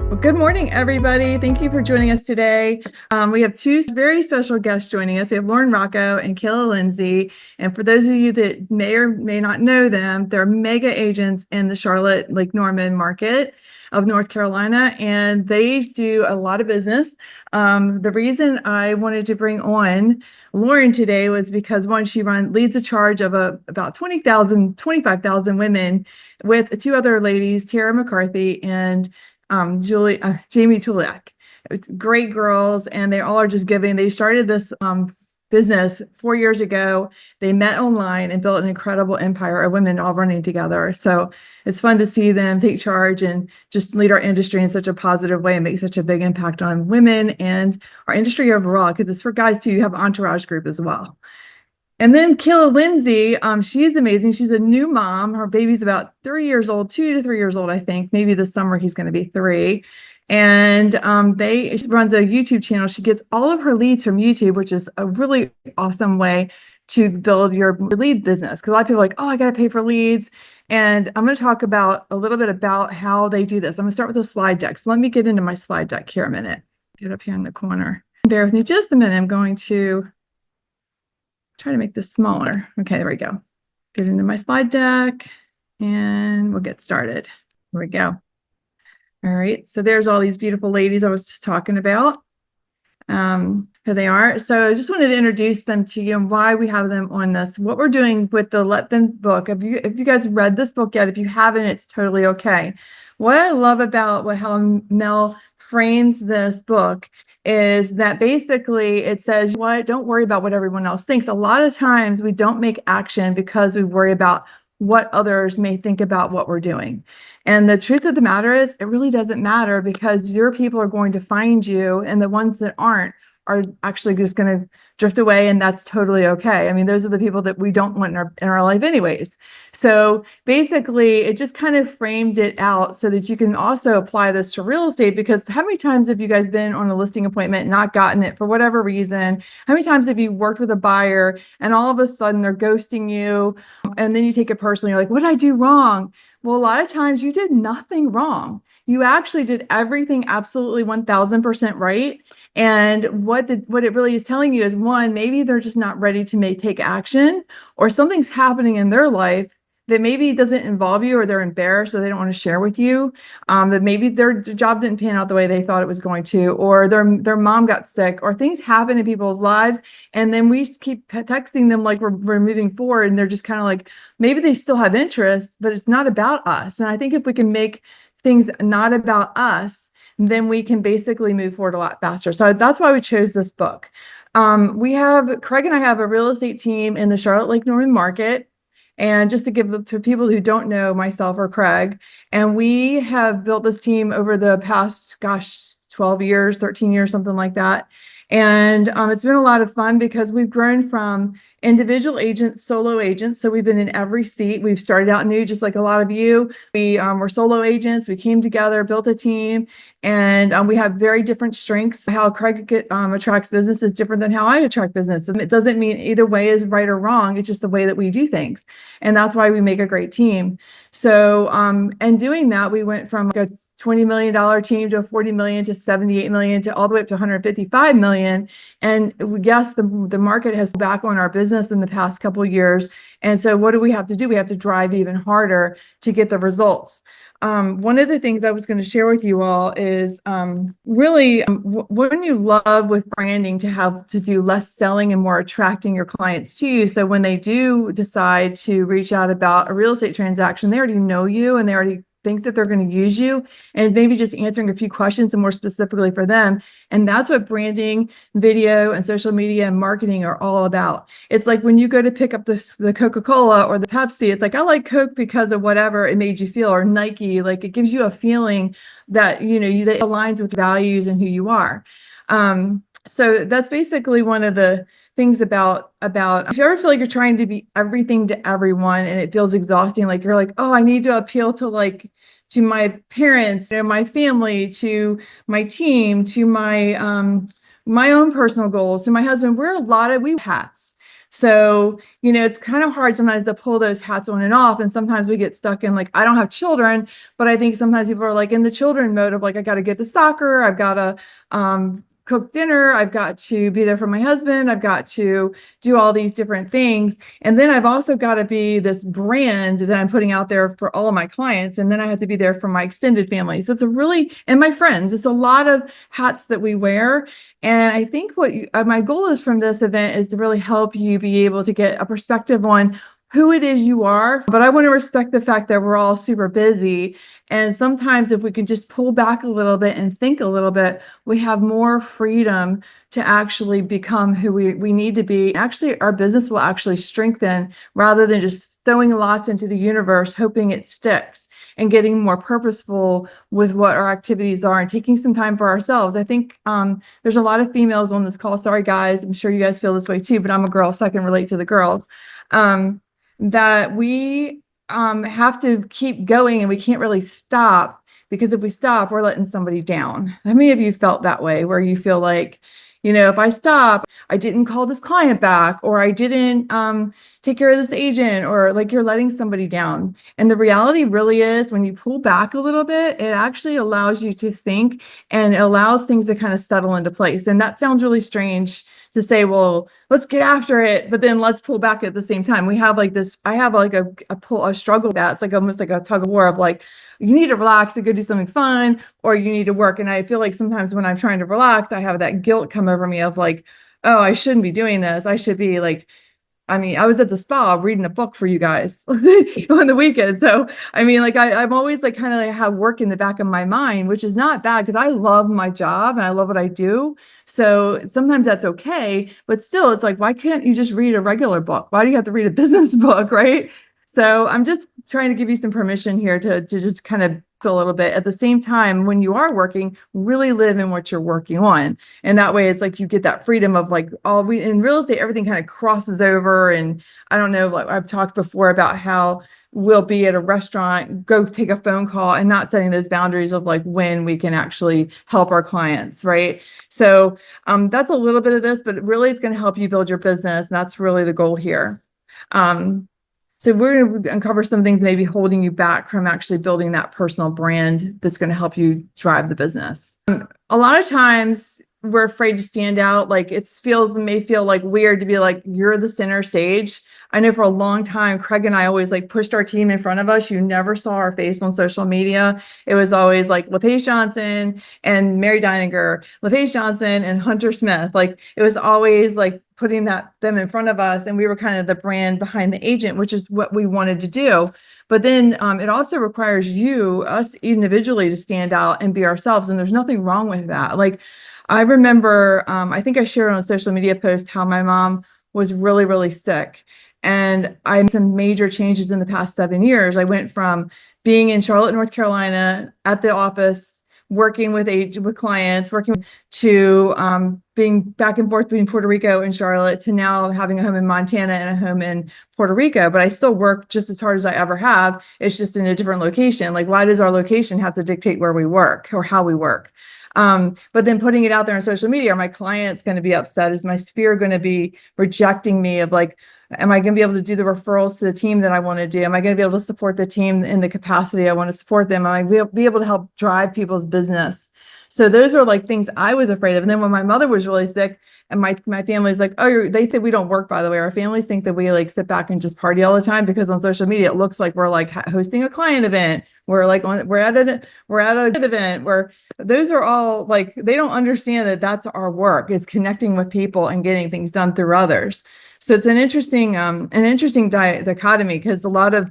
Well, good morning, everybody. Thank you for joining us today. We have two very special guests joining us. We have Rocco and Kayla Lindsay. And for those of you that may or may not know them, they're mega agents in the Charlotte, Lake Norman market of North Carolina, and they do a lot of business. The reason I wanted to bring on Lauren today was because one, she leads a charge of about 25,000 women with two other ladies, Tara McCarthy and Jamie Tulak. It's great girls, and they all are just giving. They started this business 4 years ago. They met online and built an incredible empire of women all running together. So it's fun to see them take charge and just lead our industry in such a positive way and make such a big impact on women and our industry overall, because it's for guys too. You have an entourage group as well. And then Kayla Lindsay, she's amazing. She's a new mom. Her baby's about 3 years old, 2 to 3 years old, I think. Maybe this summer he's going to be 3. And she runs a YouTube channel. She gets all of her leads from YouTube, which is a really awesome way to build your lead business. Because a lot of people are like, oh, I got to pay for leads. And I'm going to talk about a little bit about how they do this. I'm going to start with a slide deck. So let me get into my slide deck here a minute. Get up here in the corner. Bear with me just a minute. I'm going to try to make this smaller. Okay, there we go. Get into my slide deck and we'll get started. Here we go. All right, so there's all these beautiful ladies I was just talking about, who they are. So I just wanted to introduce them to you and why we have them on this. What we're doing with the Let Them book. If you guys read this book yet, if you haven't, it's totally okay. What I love about how Mel frames this book is that basically it says, what? Don't worry about what everyone else thinks. A lot of times we don't make action because we worry about what others may think about what we're doing. And the truth of the matter is, it really doesn't matter, because your people are going to find you, and the ones that aren't are actually just going to drift away, and that's totally okay. I mean, those are the people that we don't want in our life anyways. So basically, it just kind of framed it out so that you can also apply this to real estate, because how many times have you guys been on a listing appointment, not gotten it for whatever reason? How many times have you worked with a buyer and all of a sudden they're ghosting you, and then you take it personally? You're like, what did I do wrong? Well, a lot of times you did nothing wrong. You actually did everything absolutely 1000% right. And what it really is telling you is, one, maybe they're just not ready to take action, or something's happening in their life that maybe doesn't involve you, or they're embarrassed, so they don't want to share with you, that maybe their job didn't pan out the way they thought it was going to, or their mom got sick, or things happen in people's lives. And then we keep texting them like we're moving forward, and they're just kind of like, maybe they still have interest, but it's not about us. And I think if we can make things not about us, then we can basically move forward a lot faster. So that's why we chose this book. Craig and I have a real estate team in the Charlotte Lake Norman market. And just to give to people who don't know myself or Craig, and we have built this team over the past, 12 years, 13 years, something like that. And it's been a lot of fun because we've grown from individual agents, solo agents. So we've been in every seat. We've started out new, just like a lot of you. We were solo agents. We came together, built a team, and we have very different strengths. How Craig attracts business is different than how I attract business. And it doesn't mean either way is right or wrong. It's just the way that we do things. And that's why we make a great team. So, and doing that, we went from a $20 million team to a $40 million to $78 million to all the way up to $155 million. And yes, the market has back on our business in the past couple of years. And so what do we have to do? We have to drive even harder to get the results. One of the things I was going to share with you all is really wouldn't you love with branding to have to do less selling and more attracting your clients to you? So when they do decide to reach out about a real estate transaction, they already know you and they already think that they're going to use you, and maybe just answering a few questions and more specifically for them. And that's what branding, video, and social media and marketing are all about. It's like when you go to pick up the Coca-Cola or the Pepsi, it's like, I like Coke because of whatever it made you feel, or Nike, like it gives you a feeling that, that aligns with values and who you are. So that's basically one of the things about if you ever feel like you're trying to be everything to everyone and it feels exhausting, like you're like, oh, I need to appeal to my parents, my family, to my team, to my own personal goals, to my husband. We hats. So, it's kind of hard sometimes to pull those hats on and off. And sometimes we get stuck in like, I don't have children, but I think sometimes people are like in the children mode of like, I got to get to soccer. I've got to cook dinner. I've got to be there for my husband. I've got to do all these different things. And then I've also got to be this brand that I'm putting out there for all of my clients. And then I have to be there for my extended family. So and my friends, it's a lot of hats that we wear. And I think my goal is from this event is to really help you be able to get a perspective on who it is you are. But I want to respect the fact that we're all super busy. And sometimes if we can just pull back a little bit and think a little bit, we have more freedom to actually become who we need to be. Actually, our business will actually strengthen rather than just throwing lots into the universe, hoping it sticks, and getting more purposeful with what our activities are and taking some time for ourselves. I think there's a lot of females on this call. Sorry, guys. I'm sure you guys feel this way too, but I'm a girl, so I can relate to the girls. That we have to keep going and we can't really stop, because if we stop, we're letting somebody down. How many of you felt that way, where you feel like, if I stop, I didn't call this client back, or I didn't take care of this agent, or like you're letting somebody down. And the reality really is when you pull back a little bit, it actually allows you to think and it allows things to kind of settle into place. And that sounds really strange to say, well, let's get after it, but then let's pull back at the same time. We have like this, I have like a struggle with that. It's like almost like a tug of war of like, you need to relax and go do something fun, or you need to work. And I feel like sometimes when I'm trying to relax, I have that guilt come over me of like, oh, I shouldn't be doing this. I should be like, I was at the spa reading a book for you guys on the weekend. So, like I'm always like kind of like have work in the back of my mind, which is not bad because I love my job and I love what I do. So sometimes that's okay, but still it's like, why can't you just read a regular book? Why do you have to read a business book, right? So I'm just trying to give you some permission here to just kind of a little bit. At the same time, when you are working, really live in what you're working on. And that way it's like you get that freedom of like in real estate, everything kind of crosses over. And I don't know, like I've talked before about how we'll be at a restaurant, go take a phone call and not setting those boundaries of like when we can actually help our clients, right? So that's a little bit of this, but really it's going to help you build your business. And that's really the goal here. So we're going to uncover some things maybe holding you back from actually building that personal brand that's going to help you drive the business. A lot of times we're afraid to stand out. Like it may feel like weird to be like, you're the center stage. I know for a long time, Craig and I always like pushed our team in front of us. You never saw our face on social media. It was always like LaPace Johnson and Mary Deininger, LaPace Johnson and Hunter Smith. Like it was always like putting them in front of us. And we were kind of the brand behind the agent, which is what we wanted to do. But then it also requires us individually to stand out and be ourselves. And there's nothing wrong with that. Like I remember, I think I shared on a social media post how my mom was really, really sick. And I made some major changes in the past 7 years. I went from being in Charlotte, North Carolina at the office, working with clients, working to being back and forth between Puerto Rico and Charlotte, to now having a home in Montana and a home in Puerto Rico. But I still work just as hard as I ever have. It's just in a different location. Like, why does our location have to dictate where we work or how we work? But then putting it out there on social media, are my clients going to be upset? Is my sphere going to be rejecting me of like, am I going to be able to do the referrals to the team that I want to do? Am I going to be able to support the team in the capacity I want to support them? Am I going to be able to help drive people's business? So those are like things I was afraid of. And then when my mother was really sick and my family's like, oh, they think we don't work, by the way. Our families think that we like sit back and just party all the time, because on social media, it looks like we're like hosting a client event. We're at an event where those are all like, they don't understand that that's our work. It's connecting with people and getting things done through others. So it's an interesting dichotomy, because a lot of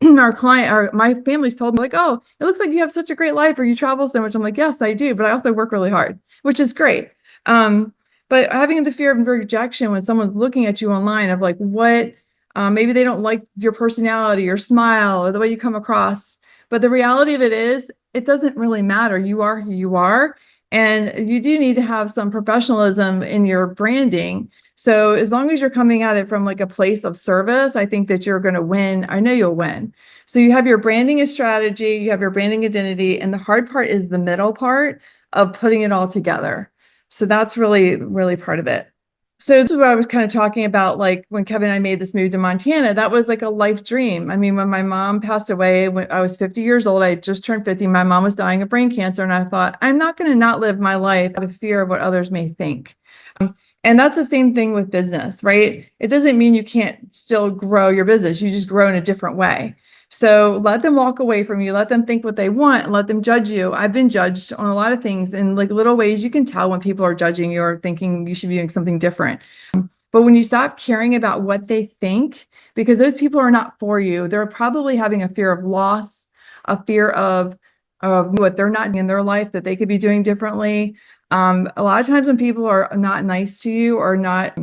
my family's told me like, oh, it looks like you have such a great life, or you travel so much. I'm like, yes, I do, but I also work really hard, which is great. But having the fear of rejection when someone's looking at you online of like, what, maybe they don't like your personality, your smile, or the way you come across. But the reality of it is, it doesn't really matter. You are who you are. And you do need to have some professionalism in your branding. So as long as you're coming at it from like a place of service, I think that you're going to win. I know you'll win. So you have your branding as strategy, you have your branding identity, and the hard part is the middle part of putting it all together. So that's really, really part of it. So this is what I was kind of talking about, like when Kevin and I made this move to Montana, that was like a life dream. I mean, when my mom passed away, when I was 50 years old, I just turned 50. My mom was dying of brain cancer. And I thought, I'm not going to not live my life out of fear of what others may think. And that's the same thing with business, right? It doesn't mean you can't still grow your business. You just grow in a different way. So let them walk away from you. Let them think what they want and let them judge you. I've been judged on a lot of things in like little ways. You can tell when people are judging you or thinking you should be doing something different. But when you stop caring about what they think, because those people are not for you, they're probably having a fear of loss, a fear of what they're not in their life that they could be doing differently. A lot of times when people are not nice to you or not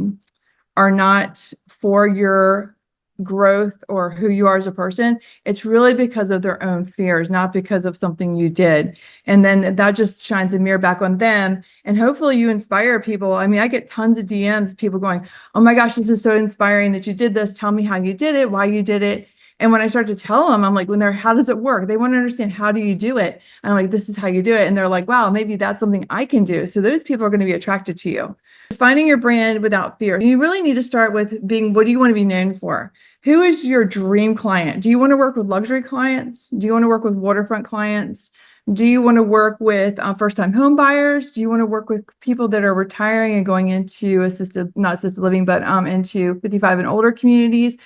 for your growth or who you are as a person, it's really because of their own fears, not because of something you did. And then that just shines a mirror back on them. And hopefully you inspire people. I mean, I get tons of DMs, people going, oh my gosh, this is so inspiring that you did this. Tell me how you did it, why you did it. And when I start to tell them, I'm like, how does it work? They want to understand, how do you do it? And I'm like, this is how you do it. And they're like, wow, maybe that's something I can do. So those people are going to be attracted to you. Finding your brand without fear. You really need to start with being, what do you want to be known for? Who is your dream client? Do you want to work with luxury clients? Do you want to work with waterfront clients? Do you want to work with first-time home buyers? Do you want to work with people that are retiring and going into not assisted living, but into 55 and older communities?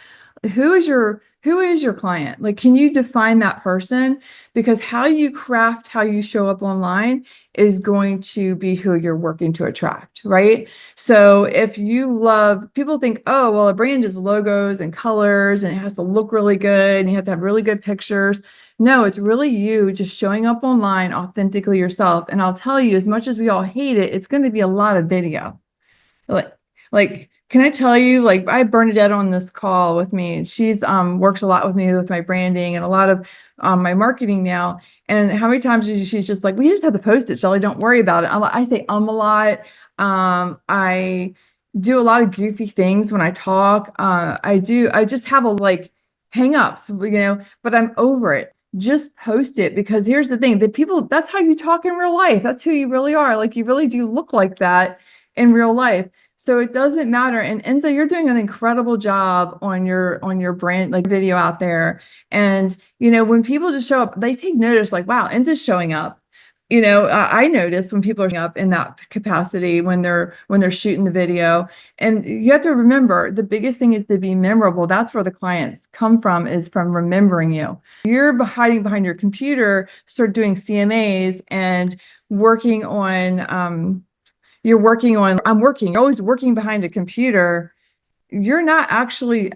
Who is your client? Like, can you define that person? Because how you craft, how you show up online is going to be who you're working to attract, right? So if you love, people think, oh, well, a brand is logos and colors and it has to look really good and you have to have really good pictures. No, it's really you just showing up online authentically yourself. And I'll tell you, as much as we all hate it, it's going to be a lot of video. Like, can I tell you, like, I have Bernadette on this call with me, and she's works a lot with me with my branding and a lot of my marketing now. And how many times she's just like, we just have to post it, Shelly, don't worry about it. I say a lot. I do a lot of goofy things when I talk. I just have a like hang-ups, but I'm over it. Just post it, because here's the thing, that people, that's how you talk in real life. That's who you really are. Like, you really do look like that in real life. So it doesn't matter. And Enzo, you're doing an incredible job on your brand, like, video out there. And when people just show up, they take notice, like, wow, Enzo's showing up. I notice when people are showing up in that capacity, when they're shooting the video. And you have to remember, the biggest thing is to be memorable. That's where the clients come from, is from remembering you. You're hiding behind your computer, start doing CMAs and working on you're always working behind a computer. You're not actually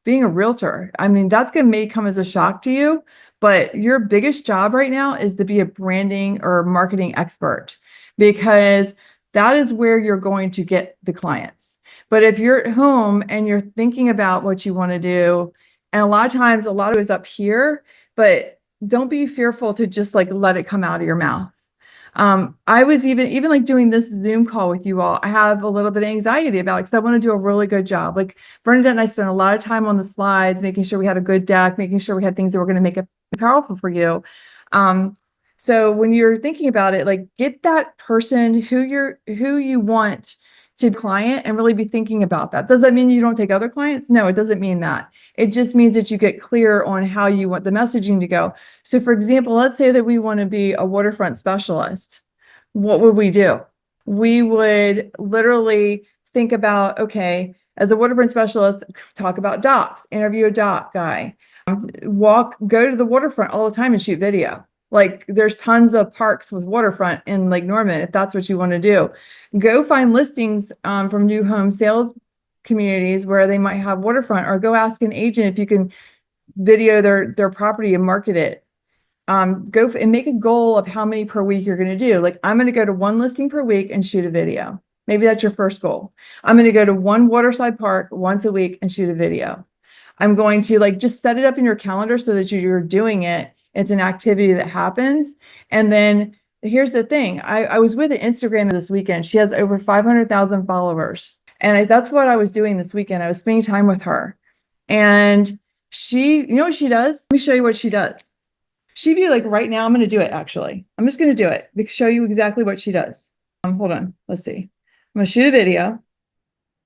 being a realtor. I mean, may come as a shock to you, but your biggest job right now is to be a branding or marketing expert, because that is where you're going to get the clients. But if you're at home and you're thinking about what you want to do, and a lot of times, a lot of it is up here, but don't be fearful to just like let it come out of your mouth. I was even like doing this Zoom call with you all, I have a little bit of anxiety about it because I want to do a really good job. Like, Bernadette and I spent a lot of time on the slides, making sure we had a good deck, making sure we had things that were going to make it powerful for you. So when you're thinking about it, like, get that person who you want to client and really be thinking about that. Does that mean you don't take other clients? No, it doesn't mean that. It just means that you get clear on how you want the messaging to go. So for example, let's say that we want to be a waterfront specialist. What would we do? We would literally think about, okay, as a waterfront specialist, talk about docks, interview a dock guy, go to the waterfront all the time and shoot video. Like, there's tons of parks with waterfront in Lake Norman, if that's what you want to do. Go find listings from new home sales communities where they might have waterfront, or go ask an agent if you can video their property and market it. Go and make a goal of how many per week you're going to do. Like, I'm going to go to one listing per week and shoot a video. Maybe that's your first goal. I'm going to go to one waterside park once a week and shoot a video. I'm going to just set it up in your calendar so that you're doing it. It's an activity that happens. And then here's the thing. I was with an Instagram this weekend. She has over 500,000 followers. And that's what I was doing this weekend. I was spending time with her. And you know what she does? Let me show you what she does. She'd be like, right now, I'm going to do it, actually. I'm just going to do it to show you exactly what she does. Hold on. Let's see. I'm going to shoot a video.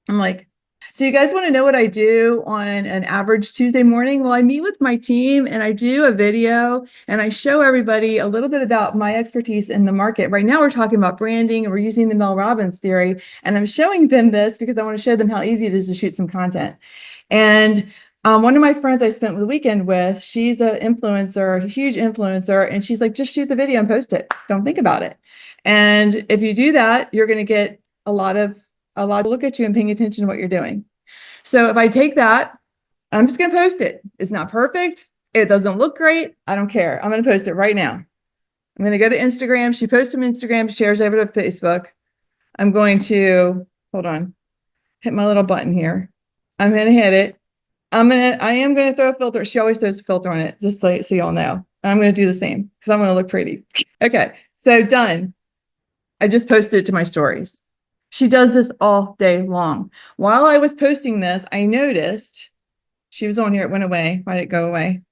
I'm like, so you guys want to know what I do on an average Tuesday morning? Well, I meet with my team and I do a video and I show everybody a little bit about my expertise in the market. Right now, we're talking about branding and we're using the Mel Robbins theory. And I'm showing them this because I want to show them how easy it is to shoot some content. And one of my friends I spent the weekend with, she's an influencer, a huge influencer, and she's like, just shoot the video and post it. Don't think about it. And if you do that, you're going to get a lot of look at you and paying attention to what you're doing. So if I take that, I'm just going to post it. It's not perfect. It doesn't look great. I don't care. I'm going to post it right now. I'm going to go to Instagram. She posts from Instagram, shares over to Facebook. I'm going to, hold on, hit my little button here. I'm going to hit it. I am going to throw a filter. She always throws a filter on it, just so y'all know. I'm going to do the same because I want to look pretty. Okay, so done. I just posted it to my stories. She does this all day long. While I was posting this, I noticed she was on here. It went away. Why did it go away?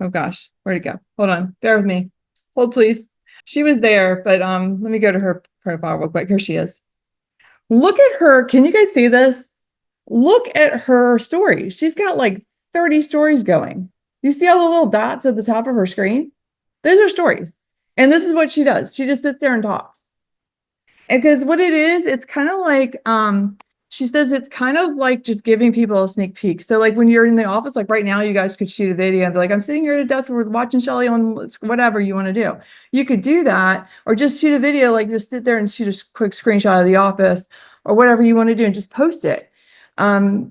Oh gosh, where'd it go? Hold on, bear with me. Hold please. She was there, but let me go to her profile real quick. Here she is. Look at her. Can you guys see this? Look at her story. She's got like 30 stories going. You see all the little dots at the top of her screen? Those are stories. And this is what she does. She just sits there and talks. And because what it is, it's kind of like, she says it's kind of like just giving people a sneak peek. So like when you're in the office, like right now, you guys could shoot a video and be like, I'm sitting here at a desk, we're watching Shelly on whatever you want to do. You could do that, or just shoot a video, like just sit there and shoot a quick screenshot of the office or whatever you want to do and just post it.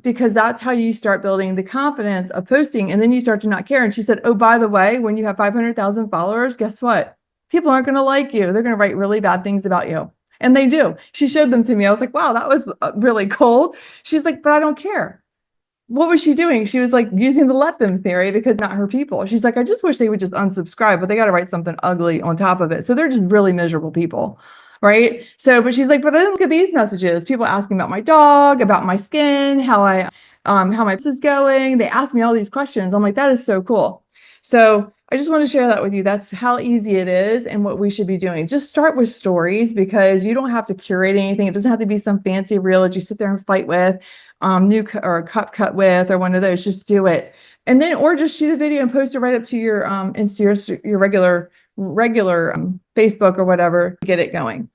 Because that's how you start building the confidence of posting, and then you start to not care. And she said, oh, by the way, when you have 500,000 followers, guess what? People aren't going to like you. They're going to write really bad things about you. And they do. She showed them to me. I was like, wow, that was really cold. She's like, but I don't care. What was she doing? She was like using the let them theory because not her people. She's like, I just wish they would just unsubscribe, but they got to write something ugly on top of it. So they're just really miserable people. Right. So, but she's like, but I don't get these messages. People asking about my dog, about my skin, how my business is going. They ask me all these questions. I'm like, that is so cool. So I just want to share that with you. That's how easy it is and what we should be doing. Just start with stories because you don't have to curate anything. It doesn't have to be some fancy reel that you sit there and fight with, or a cup cut with, or one of those. Just do it. And then, or just shoot a video and post it right up to your your regular Facebook or whatever, get it going.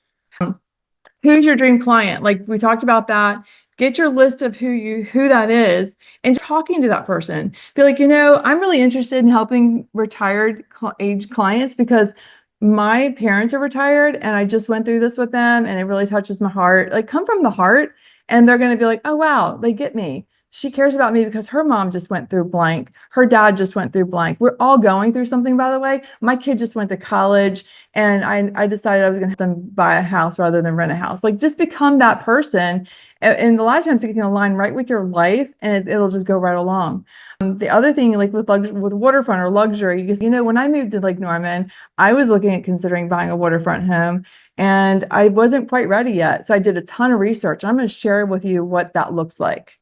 Who's your dream client? Like we talked about that. Get your list of who that is and talking to that person. Be like, I'm really interested in helping retired age clients because my parents are retired and I just went through this with them and it really touches my heart. Like come from the heart and they're going to be like, oh, wow, they get me. She cares about me because her mom just went through blank. Her dad just went through blank. We're all going through something, by the way. My kid just went to college and I decided I was going to have them buy a house rather than rent a house. Like just become that person. And a lot of times it can align right with your life and it'll just go right along. The other thing, like with waterfront or luxury, when I moved to Lake Norman, I was looking at considering buying a waterfront home and I wasn't quite ready yet. So I did a ton of research. I'm going to share with you what that looks like.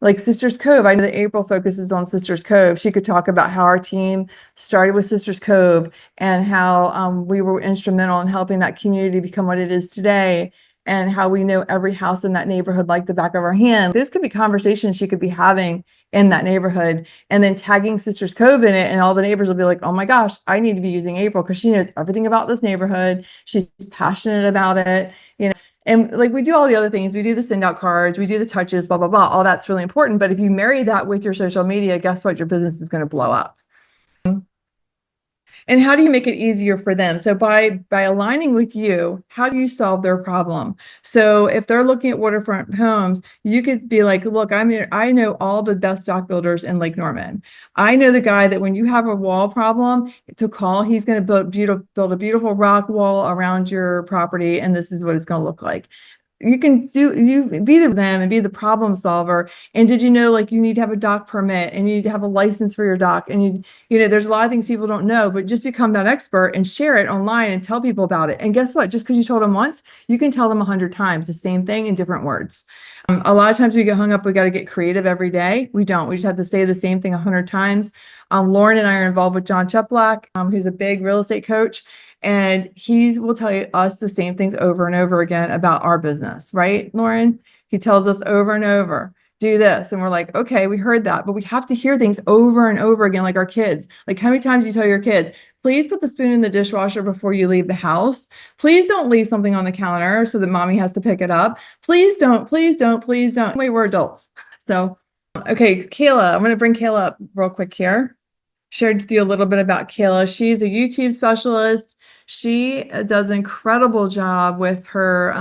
Like Sisters Cove, I know that April focuses on Sisters Cove. She could talk about how our team started with Sisters Cove and how we were instrumental in helping that community become what it is today, and how we know every house in that neighborhood like the back of our hand. This could be conversations she could be having in that neighborhood and then tagging Sisters Cove in it, and all the neighbors will be like, oh my gosh, I need to be using April because she knows everything about this neighborhood. She's passionate about it, And like we do all the other things, we do the send out cards, we do the touches, blah, blah, blah. All that's really important. But if you marry that with your social media, guess what? Your business is going to blow up. And how do you make it easier for them? So by aligning with you, how do you solve their problem? So if they're looking at waterfront homes, you could be like, look, I know all the best stock builders in Lake Norman. I know the guy that when you have a wall problem to call, he's going to build a beautiful rock wall around your property. And this is what it's going to look like. You can be them and be the problem solver. And did you know, like, you need to have a dock permit and you need to have a license for your dock. And there's a lot of things people don't know, but just become that expert and share it online and tell people about it. And guess what? Just because you told them once, you can tell them 100 times the same thing in different words. A lot of times we get hung up. We got to get creative every day. We don't. We just have to say the same thing 100 times. Lauren and I are involved with John Cheplack, who's a big real estate coach. And he will tell us the same things over and over again about our business, right, Lauren? He tells us over and over, do this. And we're like, okay, we heard that, but we have to hear things over and over again, like our kids. Like, how many times do you tell your kids, please put the spoon in the dishwasher before you leave the house. Please don't leave something on the counter so that mommy has to pick it up. Please don't, please don't, please don't. Wait, we're adults. So, okay, Kayla, I'm going to bring Kayla up real quick here. Shared with you a little bit about Kayla. She's a YouTube specialist. She does an incredible job with her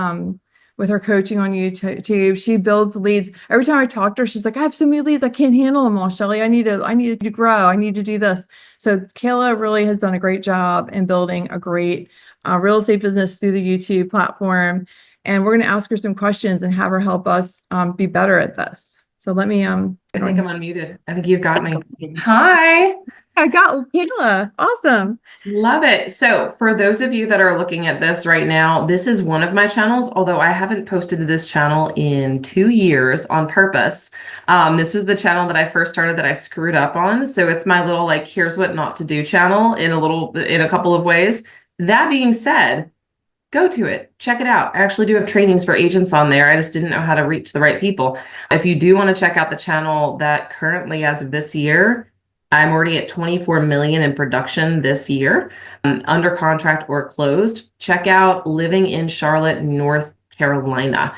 coaching on YouTube. She builds leads. Every time I talk to her, she's like, I have so many leads, I can't handle them all, Shelly. I need to grow. I need to do this. So Kayla really has done a great job in building a great real estate business through the YouTube platform. And we're going to ask her some questions and have her help us be better at this. So let me I think I'm unmuted. I think you've got me. Hi. I got Kayla. Awesome. Love it. So for those of you that are looking at this right now, this is one of my channels, although I haven't posted to this channel in 2 years on purpose. This was the channel that I first started that I screwed up on. So it's my little, like, here's what not to do channel in a couple of ways. That being said, go to it, check it out. I actually do have trainings for agents on there. I just didn't know how to reach the right people. If you do want to check out the channel, that currently, as of this year, I'm already at 24 million in production this year, under contract or closed. Check out Living in Charlotte, North Carolina,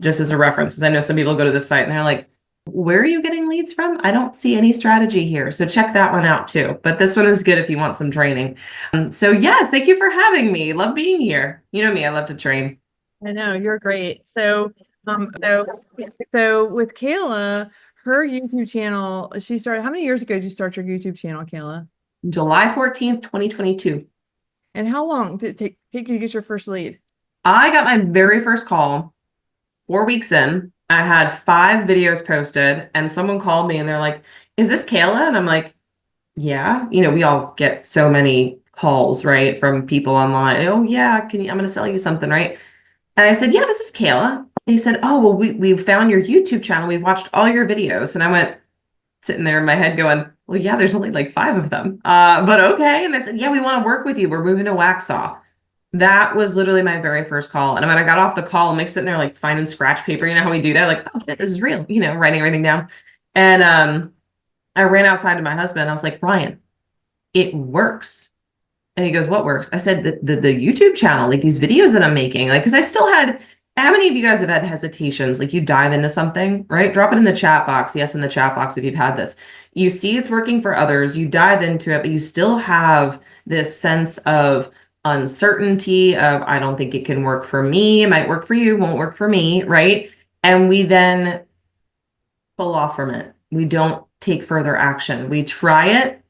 just as a reference, because I know some people go to this site and they're like, where are you getting leads from? I don't see any strategy here. So check that one out too. But this one is good if you want some training. So yes, thank you for having me. Love being here. You know me, I love to train. I know, you're great. So with Kayla, her YouTube channel, she started, how many years ago did you start your YouTube channel, Kayla? July 14th, 2022. And how long did it take you to get your first lead? I got my very first call 4 weeks in. I had 5 videos posted and someone called me and they're like, is this Kayla? And I'm like, yeah. You know, we all get so many calls, right, from people online. Oh yeah, I'm going to sell you something, right? And I said, yeah, this is Kayla. They said, oh, well, we found your YouTube channel. We've watched all your videos. And I went sitting there in my head going, well, yeah, there's only like 5 of them. But okay. And they said, yeah, we want to work with you. We're moving to Waxhaw. That was literally my very first call. And when I got off the call, I'm like sitting there like finding scratch paper. You know how we do that? Like, oh, this is real, you know, writing everything down. And I ran outside to my husband. I was like, Brian, it works. And he goes, what works? I said, the YouTube channel, like these videos that I'm making, like, because I still had, how many of you guys have had hesitations? Like you dive into something, right? Drop it in the chat box. Yes, in the chat box if you've had this. You see it's working for others. You dive into it, but you still have this sense of uncertainty of, I don't think it can work for me. It might work for you, won't work for me, right? And we then pull off from it. We don't take further action. We try it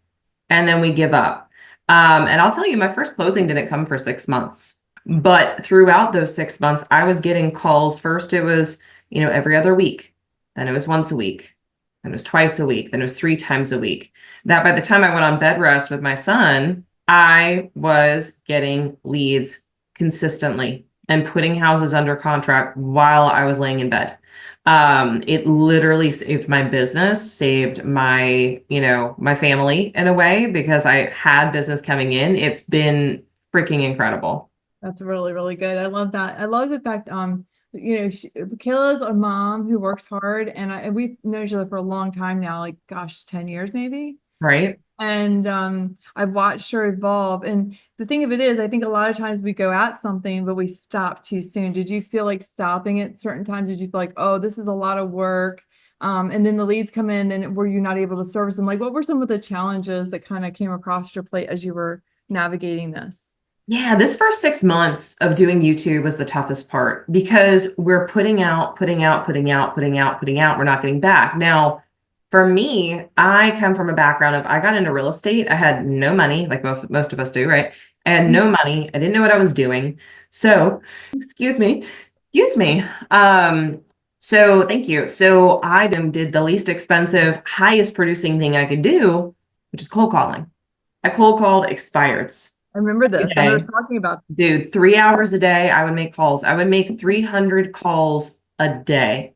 and then we give up. And I'll tell you, my first closing didn't come for 6 months. But throughout those 6 months, I was getting calls. First, it was, you know, every other week. Then it was once a week. Then it was twice a week. Then it was 3 times a week. That by the time I went on bed rest with my son, I was getting leads consistently and putting houses under contract while I was laying in bed. It literally saved my business, saved my, you know, my family in a way because I had business coming in. It's been freaking incredible. That's really, really good. I love that. I love the fact, you know, Kayla's a mom who works hard, and we've known each other for a long time now, like, gosh, 10 years maybe. Right. And I've watched her evolve. And the thing of it is, I think a lot of times we go at something, but we stop too soon. Did you feel like stopping at certain times? Did you feel like, oh, this is a lot of work? And then the leads come in, and were you not able to service them? Like, what were some of the challenges that kind of came across your plate as you were navigating this? Yeah, this first 6 months of doing YouTube was the toughest part because we're putting out. We're not getting back. Now, for me, I come from a background of, I got into real estate. I had no money, like most of us do, right? I had no money. I didn't know what I was doing. So, excuse me. So thank you. So I did the least expensive, highest producing thing I could do, which is cold calling. I cold called expireds. I remember this. I was talking about, dude, 3 hours a day. I would make calls. I would make 300 calls a day.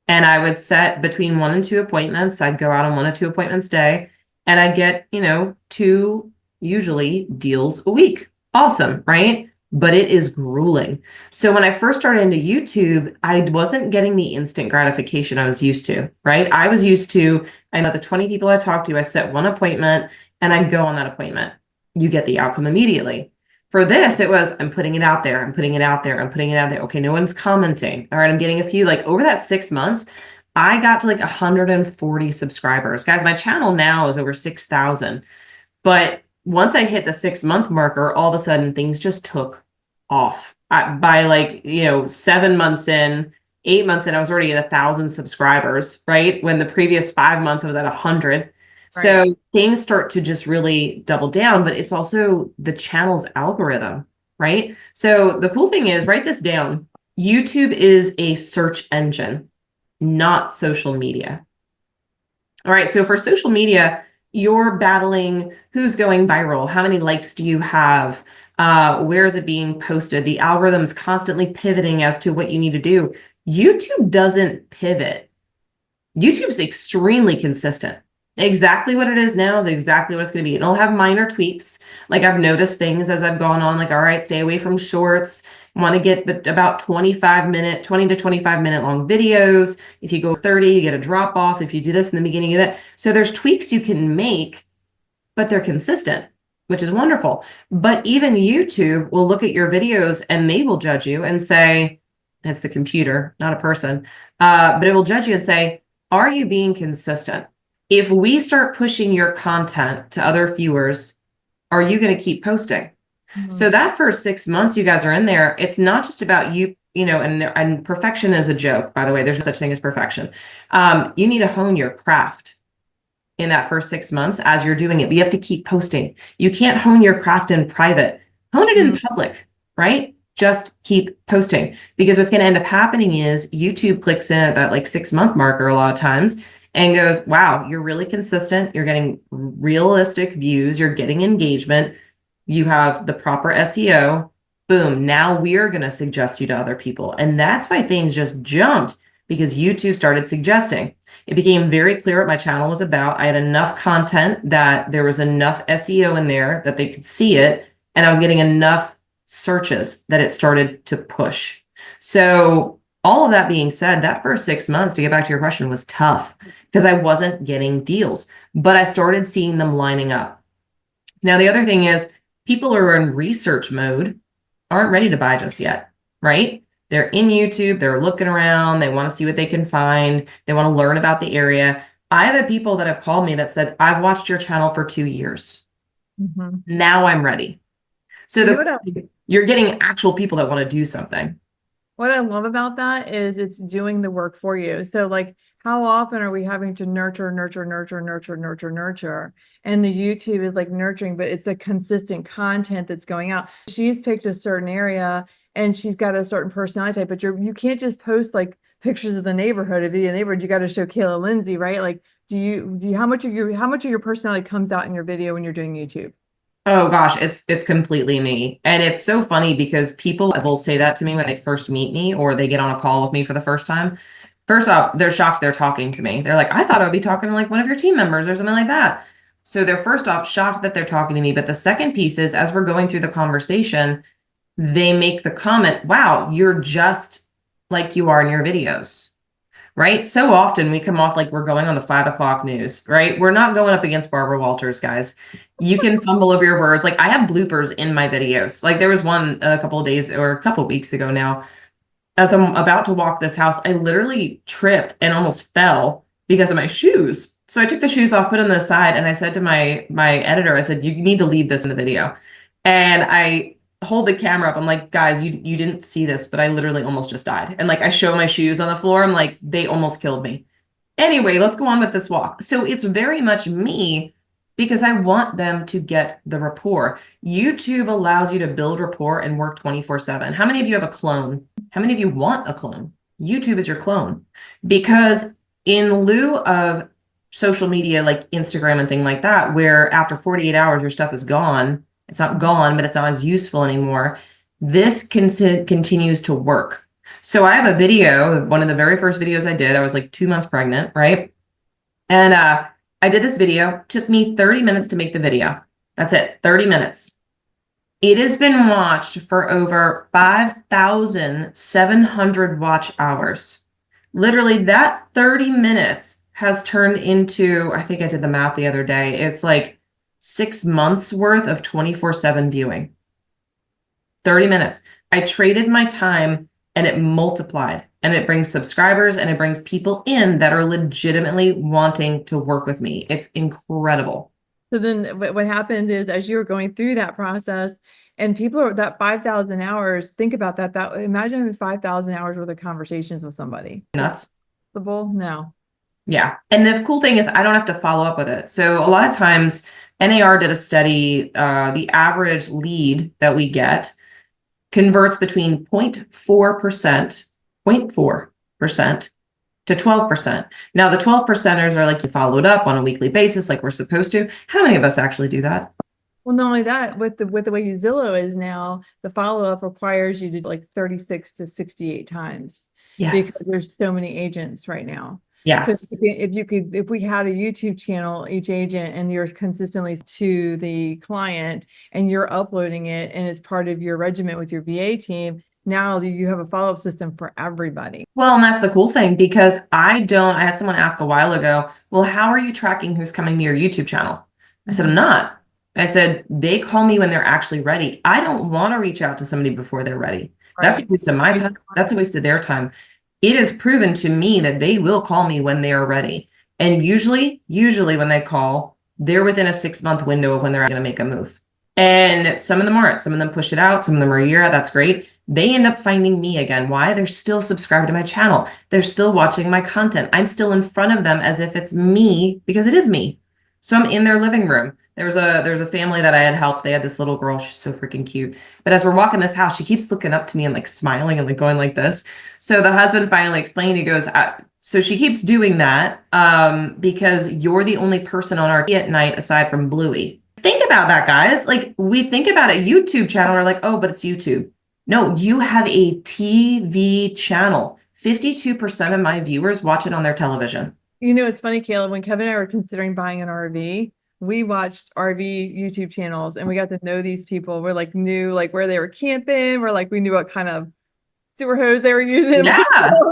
And I would set between 1 and 2 appointments. I'd go out on 1 or 2 appointments a day. and I get, 2 usually deals a week. Awesome, right? But it is grueling. So when I first started into YouTube, I wasn't getting the instant gratification I was used to, right? I was used to, I know the 20 people I talked to, I set one appointment and I'd go on that appointment. You get the outcome immediately. For this, it was, I'm putting it out there, I'm putting it out there, I'm putting it out there. Okay, no one's commenting. All right, I'm getting a few, like over that 6 months, I got to like 140 subscribers. Guys, my channel now is over 6,000. But once I hit the 6-month marker, all of a sudden things just took off. By like, 7 months in, 8 months in, I was already at 1,000 subscribers, right? When the previous 5 months I was at 100. So things start to just really double down, but it's also the channel's algorithm, right? So the cool thing is, write this down. YouTube is a search engine, not social media. All right, so for social media, you're battling who's going viral, how many likes do you have, where is it being posted? The algorithm's constantly pivoting as to what you need to do. YouTube doesn't pivot. YouTube's extremely consistent. Exactly what it is now is exactly what it's going to be. It'll have minor tweaks. Like I've noticed things as I've gone on, like, all right, stay away from shorts. Want to get about 20 to 25 minute long videos. If you go 30, you get a drop off. If you do this in the beginning of that. So there's tweaks you can make, but they're consistent, which is wonderful. But even YouTube will look at your videos and they will judge you and say, it's the computer, not a person. But it will judge you and say, are you being consistent? If we start pushing your content to other viewers, are you going to keep posting? Mm-hmm. So that first 6 months you guys are in there, it's not just about you, and perfection is a joke, by the way. There's no such thing as perfection. You need to hone your craft in that first 6 months as you're doing it. But you have to keep posting. You can't hone your craft in private. Hone it in public, right? Just keep posting. Because what's going to end up happening is YouTube clicks in at that like 6-month marker a lot of times and goes, wow, you're really consistent. You're getting realistic views. You're getting engagement. You have the proper SEO. Boom. Now we are going to suggest you to other people. And that's why things just jumped, because YouTube started suggesting. It became very clear what my channel was about. I had enough content that there was enough SEO in there that they could see it. And I was getting enough searches that it started to push. So all of that being said, that first 6 months, to get back to your question, was tough because I wasn't getting deals, but I started seeing them lining up. Now, the other thing is people who are in research mode aren't ready to buy just yet, right? They're in YouTube, they're looking around, they want to see what they can find, they want to learn about the area. I have had people that have called me that said, I've watched your channel for 2 years. Mm-hmm. Now I'm ready. So you're getting actual people that want to do something. What I love about that is it's doing the work for you. So like, how often are we having to nurture? And the YouTube is like nurturing, but it's the consistent content that's going out. She's picked a certain area and she's got a certain personality type, but you can't just post like pictures of the neighborhood, of the neighborhood. You got to show Kayla Lindsay, right? Like, how much of your personality comes out in your video when you're doing YouTube? Oh gosh, it's completely me. And it's so funny because people will say that to me when they first meet me or they get on a call with me for the first time. First off, they're shocked they're talking to me. They're like, I thought I would be talking to like one of your team members or something like that. So they're first off shocked that they're talking to me. But the second piece is, as we're going through the conversation, they make the comment, wow, you're just like you are in your videos. Right? So often we come off like we're going on the 5 o'clock news, right? We're not going up against Barbara Walters, guys. You can fumble over your words. Like I have bloopers in my videos. Like there was one a couple of days or a couple of weeks ago now. As I'm about to walk this house, I literally tripped and almost fell because of my shoes. So I took the shoes off, put them to the side, and I said to my editor, I said, you need to leave this in the video. And I hold the camera up. I'm like, guys, you didn't see this, but I literally almost just died. And like, I show my shoes on the floor. I'm like, they almost killed me. Anyway, let's go on with this walk. So it's very much me because I want them to get the rapport. YouTube allows you to build rapport and work 24/7. How many of you have a clone? How many of you want a clone? YouTube is your clone, because in lieu of social media like Instagram and things like that, where after 48 hours, your stuff is gone, it's not gone, but it's not as useful anymore. This continues to work. So I have a video, one of the very first videos I did, I was like 2 months pregnant, right? And I did this video, took me 30 minutes to make the video. That's it, 30 minutes. It has been watched for over 5,700 watch hours. Literally, that 30 minutes has turned into, I think I did the math the other day, it's like 6 months worth of 24/7 viewing. 30 minutes. I traded my time and it multiplied, and it brings subscribers and it brings people in that are legitimately wanting to work with me. It's incredible. So then what happened is, as you were going through that process, and people are that 5,000 hours, think about that. Imagine having 5,000 hours worth of conversations with somebody. Nuts. Possible? No. Yeah. And the cool thing is I don't have to follow up with it. So a lot of times NAR did a study, the average lead that we get converts between 0.4%, 0.4% to 12%. Now the 12 percenters are like you followed up on a weekly basis, like we're supposed to. How many of us actually do that? Well, not only that, with the way Zillow is now, the follow-up requires you to like 36 to 68 times. Yes. Because there's so many agents right now. Yes. So if we had a YouTube channel, each agent, and you're consistently to the client and you're uploading it and it's part of your regiment with your VA team, now you have a follow-up system for everybody. Well, and that's the cool thing, because I had someone ask a while ago, well, how are you tracking who's coming to your YouTube channel? I said, I'm not. I said, they call me when they're actually ready. I don't want to reach out to somebody before they're ready. That's a waste of my time. That's a waste of their time. It is proven to me that they will call me when they are ready. And usually when they call, they're within a 6-month window of when they're going to make a move. And some of them aren't. Some of them push it out. Some of them are a year out. That's great. They end up finding me again. Why? They're still subscribed to my channel. They're still watching my content. I'm still in front of them as if it's me, because it is me. So I'm in their living room. There's a family that I had helped. They had this little girl. She's so freaking cute. But as we're walking this house, she keeps looking up to me and like smiling and like going like this. So the husband finally explained, he goes, so she keeps doing that because you're the only person on our at night aside from Bluey. Think about that, guys. Like, we think about a YouTube channel, we're like, oh, but it's YouTube. No, you have a TV channel. 52% of my viewers watch it on their television. You know, it's funny, Caleb, when Kevin and I were considering buying an RV, we watched RV YouTube channels and we got to know these people. We're like, knew like where they were camping. We're like, we knew what kind of sewer hose they were using. Yeah.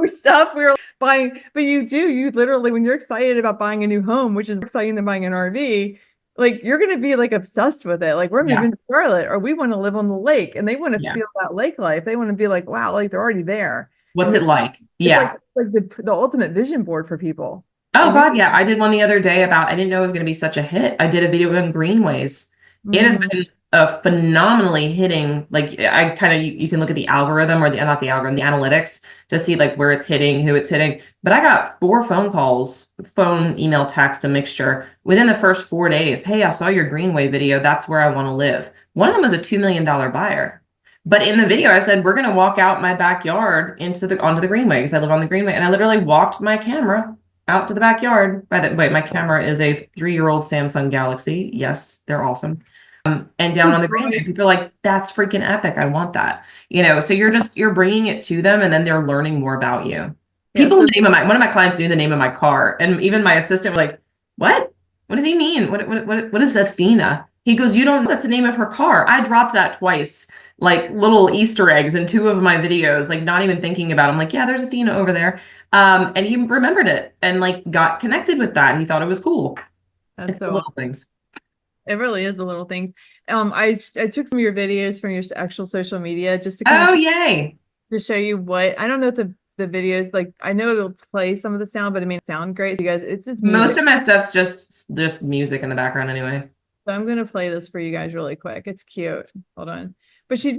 Stuff we were buying. But you literally, when you're excited about buying a new home, which is exciting than buying an RV, like you're going to be like obsessed with it. Like we're moving to Charlotte, or we want to live on the lake, and they want to feel that lake life. They want to be like, wow, like they're already there. What's it like? Yeah. It's like the ultimate vision board for people. Oh God, yeah. I did one the other day about, I didn't know it was going to be such a hit. I did a video on greenways. It has been a phenomenally hitting, like I kind of, you can look at the algorithm, or not the algorithm, the analytics, to see like where it's hitting, who it's hitting. But I got 4 phone calls, phone, email, text, a mixture within the first 4 days. Hey, I saw your greenway video. That's where I want to live. One of them was a $2 million buyer. But in the video, I said, we're going to walk out my backyard onto the greenway, because I live on the greenway. And I literally walked my camera out to the backyard. By the way, my camera is a 3-year-old Samsung Galaxy. Yes, they're awesome. And down on the greenway, people are like, that's freaking epic. I want that. You know, so you're bringing it to them, and then they're learning more about you. People one of my clients knew the name of my car, and even my assistant was like, what does he mean? What is Athena? He goes, you don't know that's the name of her car. I dropped that twice, like little Easter eggs in 2 of my videos, like not even thinking about it. I'm like, yeah, there's Athena over there. And he remembered it and like got connected with that. He thought it was cool. It's the little things. It really is the little things. I took some of your videos from your actual social media just to yay, to show you what, I don't know if the videos, like I know it'll play some of the sound, but it may sound great. You guys, it's just music. Most of my stuff's just music in the background anyway. So I'm gonna play this for you guys really quick. It's cute. Hold on. But she's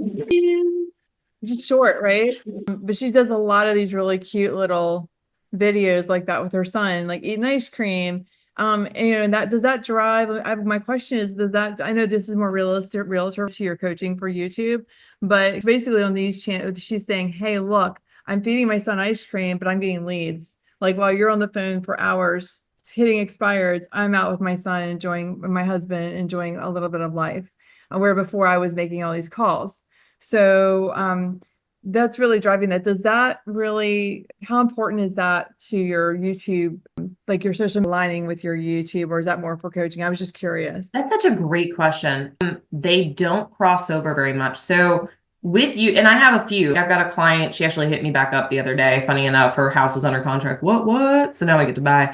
just short, right? But she does a lot of these really cute little videos like that with her son, like eating ice cream. And that does that drive? My question is, does that? I know this is more realistic, realtor to your coaching for YouTube, but basically on these channels, she's saying, "Hey, look, I'm feeding my son ice cream, but I'm getting leads. Like while you're on the phone for hours hitting expireds, I'm out with my son, enjoying my husband, enjoying a little bit of life, where before I was making all these calls." So that's really driving that. Does that really, how important is that to your YouTube, like your social aligning with your YouTube, or is that more for coaching? I was just curious. That's such a great question. They don't cross over very much. So with you, and I have a few. I've got a client, she actually hit me back up the other day. Funny enough, her house is under contract. What? So now I get to buy.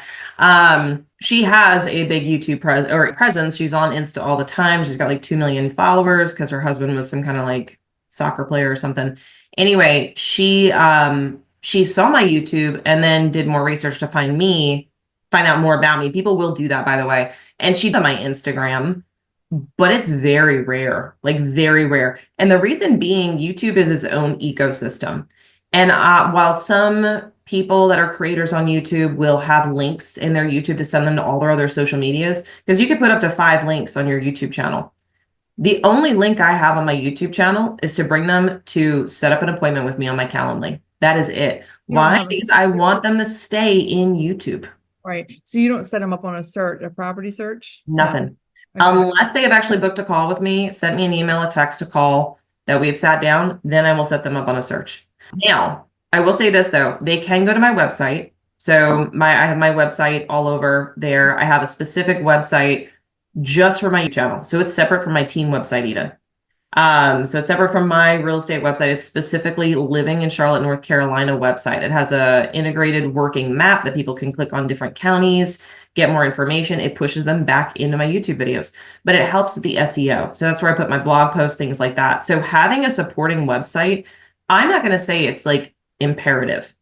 She has a big YouTube presence. She's on Insta all the time. She's got like 2 million followers because her husband was some kind of like soccer player or something. Anyway, she saw my YouTube and then did more research to find out more about me. People will do that, by the way. And she did my Instagram, but it's very rare, like very rare. And the reason being, YouTube is its own ecosystem. And while some people that are creators on YouTube will have links in their YouTube to send them to all their other social medias, because you could put up to 5 links on your YouTube channel. The only link I have on my YouTube channel is to bring them to set up an appointment with me on my Calendly. That is it. Why? Because I want them to stay in YouTube. Right. So you don't set them up on a property search? Nothing. No. Okay. Unless they have actually booked a call with me, sent me an email, a text, a call that we've sat down, then I will set them up on a search. Now, I will say this though, they can go to my website. So I have my website all over there. I have a specific website just for my channel. So it's separate from my team website even. So it's separate from my real estate website. It's specifically Living in Charlotte, North Carolina website. It has a integrated working map that people can click on different counties, get more information. It pushes them back into my YouTube videos, but it helps with the SEO. So that's where I put my blog posts, things like that. So having a supporting website, I'm not going to say it's like imperative,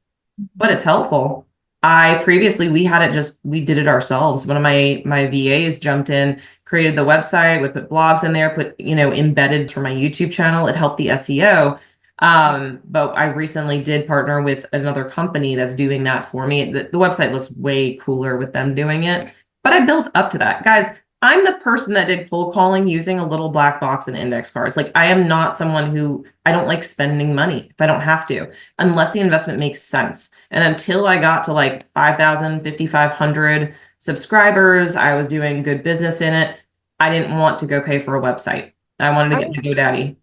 but it's helpful. We did it ourselves. One of my VAs jumped in, created the website, would put blogs in there, put, embedded for my YouTube channel. It helped the SEO. But I recently did partner with another company that's doing that for me. The website looks way cooler with them doing it, but I built up to that. Guys, I'm the person that did cold calling using a little black box and index cards. Like I am not someone I don't like spending money if I don't have to, unless the investment makes sense. And until I got to like 5,000, 5,500 subscribers, I was doing good business in it. I didn't want to go pay for a website. I wanted to get my GoDaddy.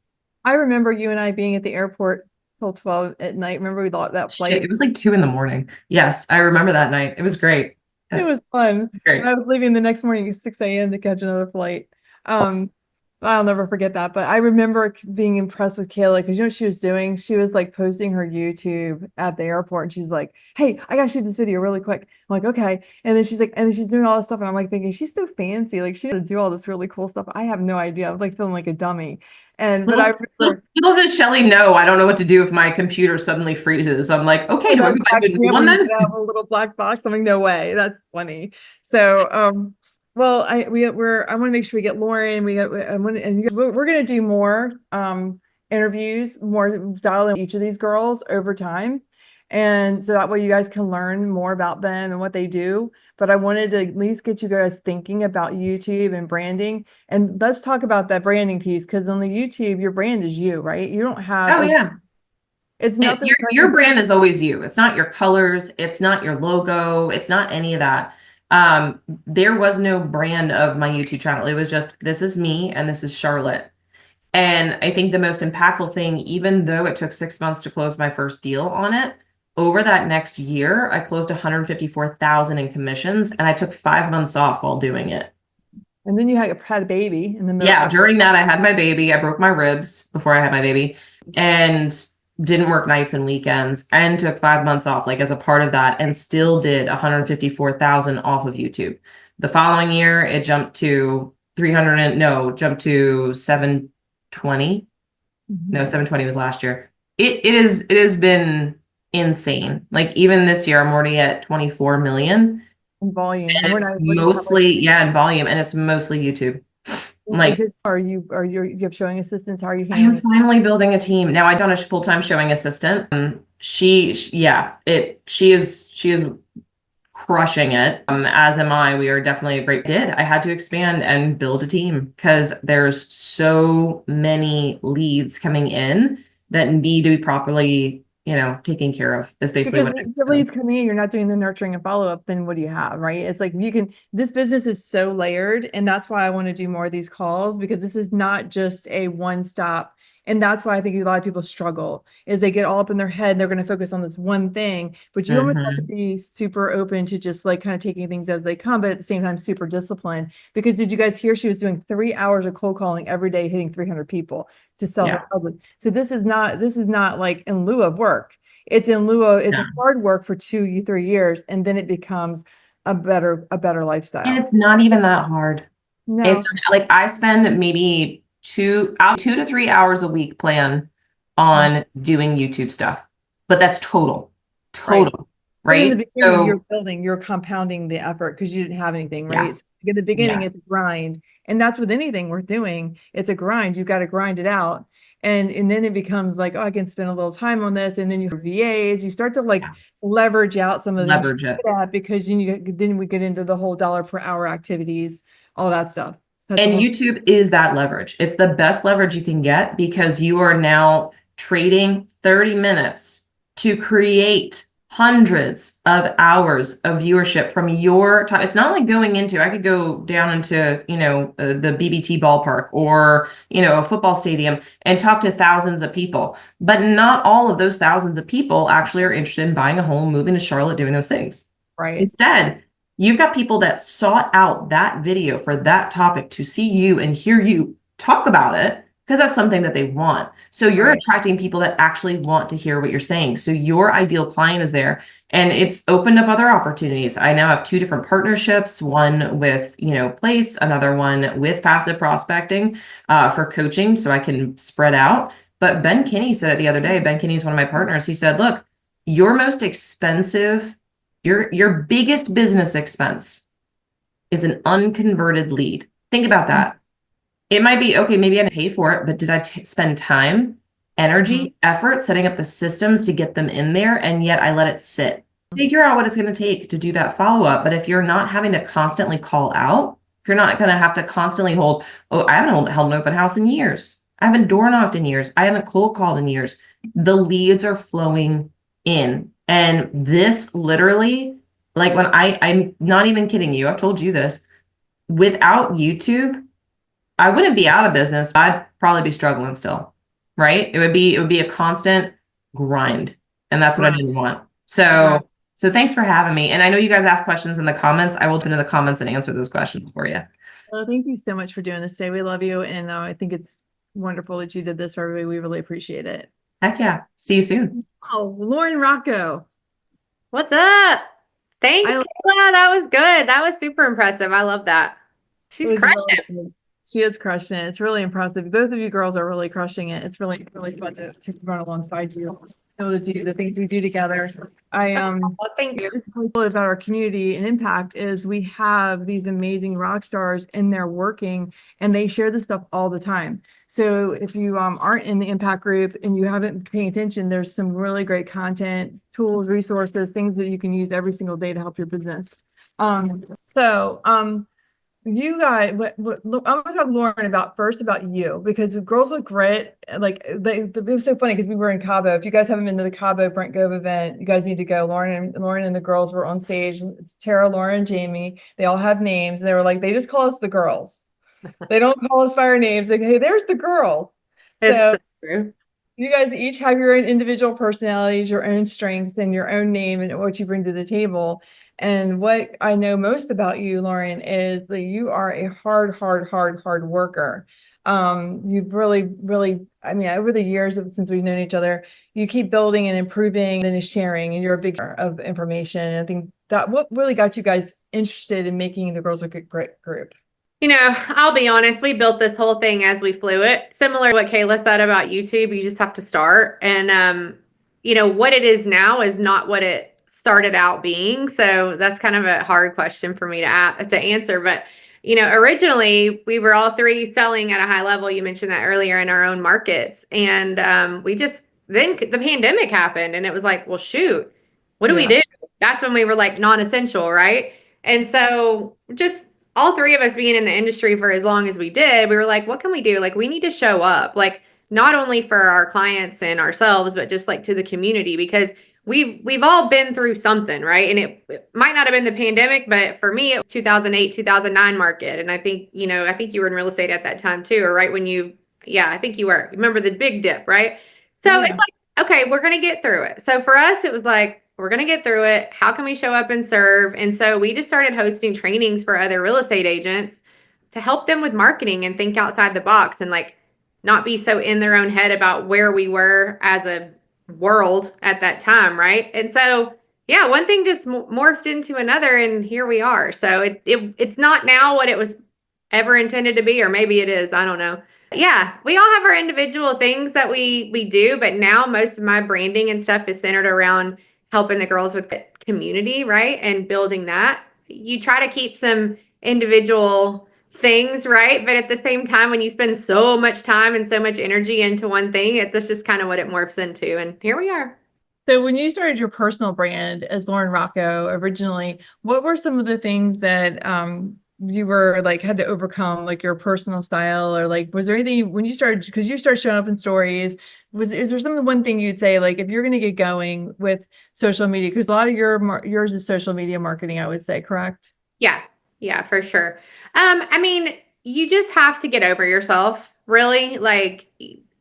I remember you and I being at the airport till 12 at night. Remember we thought that flight? It was like 2 a.m. Yes, I remember that night. It was great. It was fun. Great. I was leaving the next morning at 6 a.m. to catch another flight. I'll never forget that. But I remember being impressed with Kayla because you know what she was doing? She was like posting her YouTube at the airport and she's like, hey, I gotta shoot this video really quick. I'm like, okay. And then she's like, and then she's doing all this stuff. And I'm like thinking, she's so fancy. Like she had to do all this really cool stuff. I have no idea. I'm like feeling like a dummy. But I remember little does Shelly know I don't know what to do if my computer suddenly freezes. I'm like, okay, do I go back to one then? Have a little black box. I'm like, no way. That's funny. So well, I want to make sure we get Lauren. We're going to do more interviews, more dial in each of these girls over time. And so that way you guys can learn more about them and what they do. But I wanted to at least get you guys thinking about YouTube and branding. And let's talk about that branding piece, because on the YouTube, your brand is you, right? You don't have it's nothing. Your brand is always you. It's not your colors, it's not your logo, it's not any of that. There was no brand of my YouTube channel. It was just, this is me and this is Charlotte. And I think the most impactful thing, even though it took 6 months to close my first deal on it, over that next year, I closed 154,000 in commissions, and I took 5 months off while doing it. And then you had a baby in the middle. Yeah, during that, I had my baby. I broke my ribs before I had my baby, and didn't work nights and weekends, and took 5 months off, like as a part of that, and still did 154,000 off of YouTube. The following year, it jumped to 720. No, 720 was last year. It has been insane. Like even this year, I'm already at 24 million in volume. And it's mostly in volume, and it's mostly YouTube. Like, are you have showing assistants? How are you handling? I'm finally building a team now. I've done a full-time showing assistant. She is crushing it. As am I. We are definitely a great did. I had to expand and build a team because there's so many leads coming in that need to be properly, taken care of. Is basically what the leads coming in, you're not doing the nurturing and follow-up, then what do you have, right? It's like this business is so layered, and that's why I want to do more of these calls, because this is not just a one-stop, And that's why I think a lot of people struggle is they get all up in their head and they're going to focus on this one thing, but you almost have to be super open to just like kind of taking things as they come, but at the same time, super disciplined. Because did you guys hear she was doing 3 hours of cold calling every day, hitting 300 people to sell her husband. So this is not like in lieu of work. It's in lieu of, it's hard work for 3 years, and then it becomes a better lifestyle. And it's not even that hard. No. It's like I spend maybe 2 to 3 hours a week plan on doing YouTube stuff, but that's total, right? In the beginning, you're compounding the effort because you didn't have anything, right? Yes. In the beginning, it's a grind. And that's with anything we're doing. It's a grind. You've got to grind it out. And then it becomes like, oh, I can spend a little time on this. And then you have VAs, you start to like leverage out some of the leverage it because then we get into the whole dollar per hour activities, all that stuff. And YouTube is that leverage. It's the best leverage you can get because you are now trading 30 minutes to create hundreds of hours of viewership from your time. It's not like going into, I could go down into, the BBT ballpark or, a football stadium and talk to thousands of people, but not all of those thousands of people actually are interested in buying a home, moving to Charlotte, doing those things. Right. Instead, you've got people that sought out that video for that topic to see you and hear you talk about it because that's something that they want. So you're attracting people that actually want to hear what you're saying. So your ideal client is there, and it's opened up other opportunities. I now have 2 different partnerships, one with, Place, another one with passive prospecting for coaching so I can spread out. But Ben Kinney said it the other day. Ben Kinney is one of my partners. He said, look, your most expensive your biggest business expense is an unconverted lead. Think about that. It might be, okay, maybe I didn't pay for it, but did I spend time, energy, effort setting up the systems to get them in there, and yet I let it sit? Figure out what it's going to take to do that follow-up. But if you're not having to constantly call out, if you're not going to have to constantly hold, I haven't held an open house in years. I haven't door knocked in years. I haven't cold called in years. The leads are flowing in. And this literally, like when I'm not even kidding you, I've told you this, without YouTube, I wouldn't be out of business. I'd probably be struggling still, right? It would be a constant grind. And that's what I didn't want. So thanks for having me. And I know you guys ask questions in the comments. I will put in the comments and answer those questions for you. Well, thank you so much for doing this today. We love you. And I think it's wonderful that you did this for everybody. We really appreciate it. Heck yeah. See you soon. Oh, Lauren Rocco. What's up? Thanks, Kayla. That was good. That was super impressive. I love that. She's crushing it. She is crushing it. It's really impressive. Both of you girls are really crushing it. It's really, really fun to run alongside you, able to do the things we do together. Well, thank you. About our community and impact is we have these amazing rock stars and they're working and they share this stuff all the time. So if you aren't in the impact group and you haven't been paying attention, there's some really great content, tools, resources, things that you can use every single day to help your business. You guys, I'm going to talk Lauren about you because Girls with Grit, like it was so funny because we were in Cabo. If you guys haven't been to the Cabo Brent Gove event, you guys need to go. Lauren and the girls were on stage. It's Tara, Lauren, Jamie. They all have names. And they were like, they just call us the girls. They don't call us by our names. Like, hey, there's the girls. So true. You guys each have your own individual personalities, your own strengths, and your own name and what you bring to the table. And what I know most about you, Lauren, is that you are a hard worker. You've really, I mean, over the years since we've known each other, you keep building and improving and sharing, and you're a big of information. And I think that what really got you guys interested in making the Girls with Grit group. I'll be honest, we built this whole thing as we flew it. Similar to what Kayla said about YouTube, you just have to start. And, what it is now is not what it started out being. So that's kind of a hard question for me to answer. But, originally we were all 3 selling at a high level. You mentioned that earlier in our own markets. And then the pandemic happened and it was like, well, shoot, what do we do? That's when we were like non-essential, right? And so just all 3 of us being in the industry for as long as we did, we were like, what can we do? Like, we need to show up, like not only for our clients and ourselves, but just like to the community, because we've all been through something, right? And it might not have been the pandemic, but for me, it was 2008, 2009 market. And I think you were in real estate at that time too, or right when you Yeah, I think you were. Remember the big dip, right? So it's Yeah. like, okay, we're going to get through it. So for us, it was like, we're going to get through it. How can we show up and serve? And so we just started hosting trainings for other real estate agents to help them with marketing and think outside the box and like not be so in their own head about where we were as a world at that time, right? And so yeah, one thing just morphed into another, and here we are. So it's not now what it was ever intended to be, or maybe it is. I don't know. Yeah, we all have our individual things that we do, but now most of my branding and stuff is centered around helping the girls with community, right? And building that. You try to keep some individual things, right? But at the same time, when you spend so much time and so much energy into one thing, that's just kind of what it morphs into. And here we are. So when you started your personal brand as Lauren Rocco originally, what were some of the things that you were like had to overcome, like your personal style, or like was there anything when you started, because you started showing up in stories, is there something, one thing you'd say, like if you're going to get going with social media, because a lot of yours is social media marketing, I would say, correct? Yeah, yeah, for sure. I mean, you just have to get over yourself, really. Like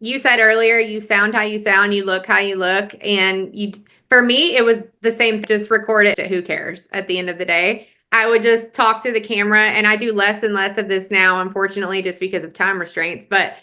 you said earlier, you sound how you sound, you look how you look, and for me, it was the same, just record it. Who cares at the end of the day? I would just talk to the camera, and I do less and less of this now, unfortunately, just because of time restraints, but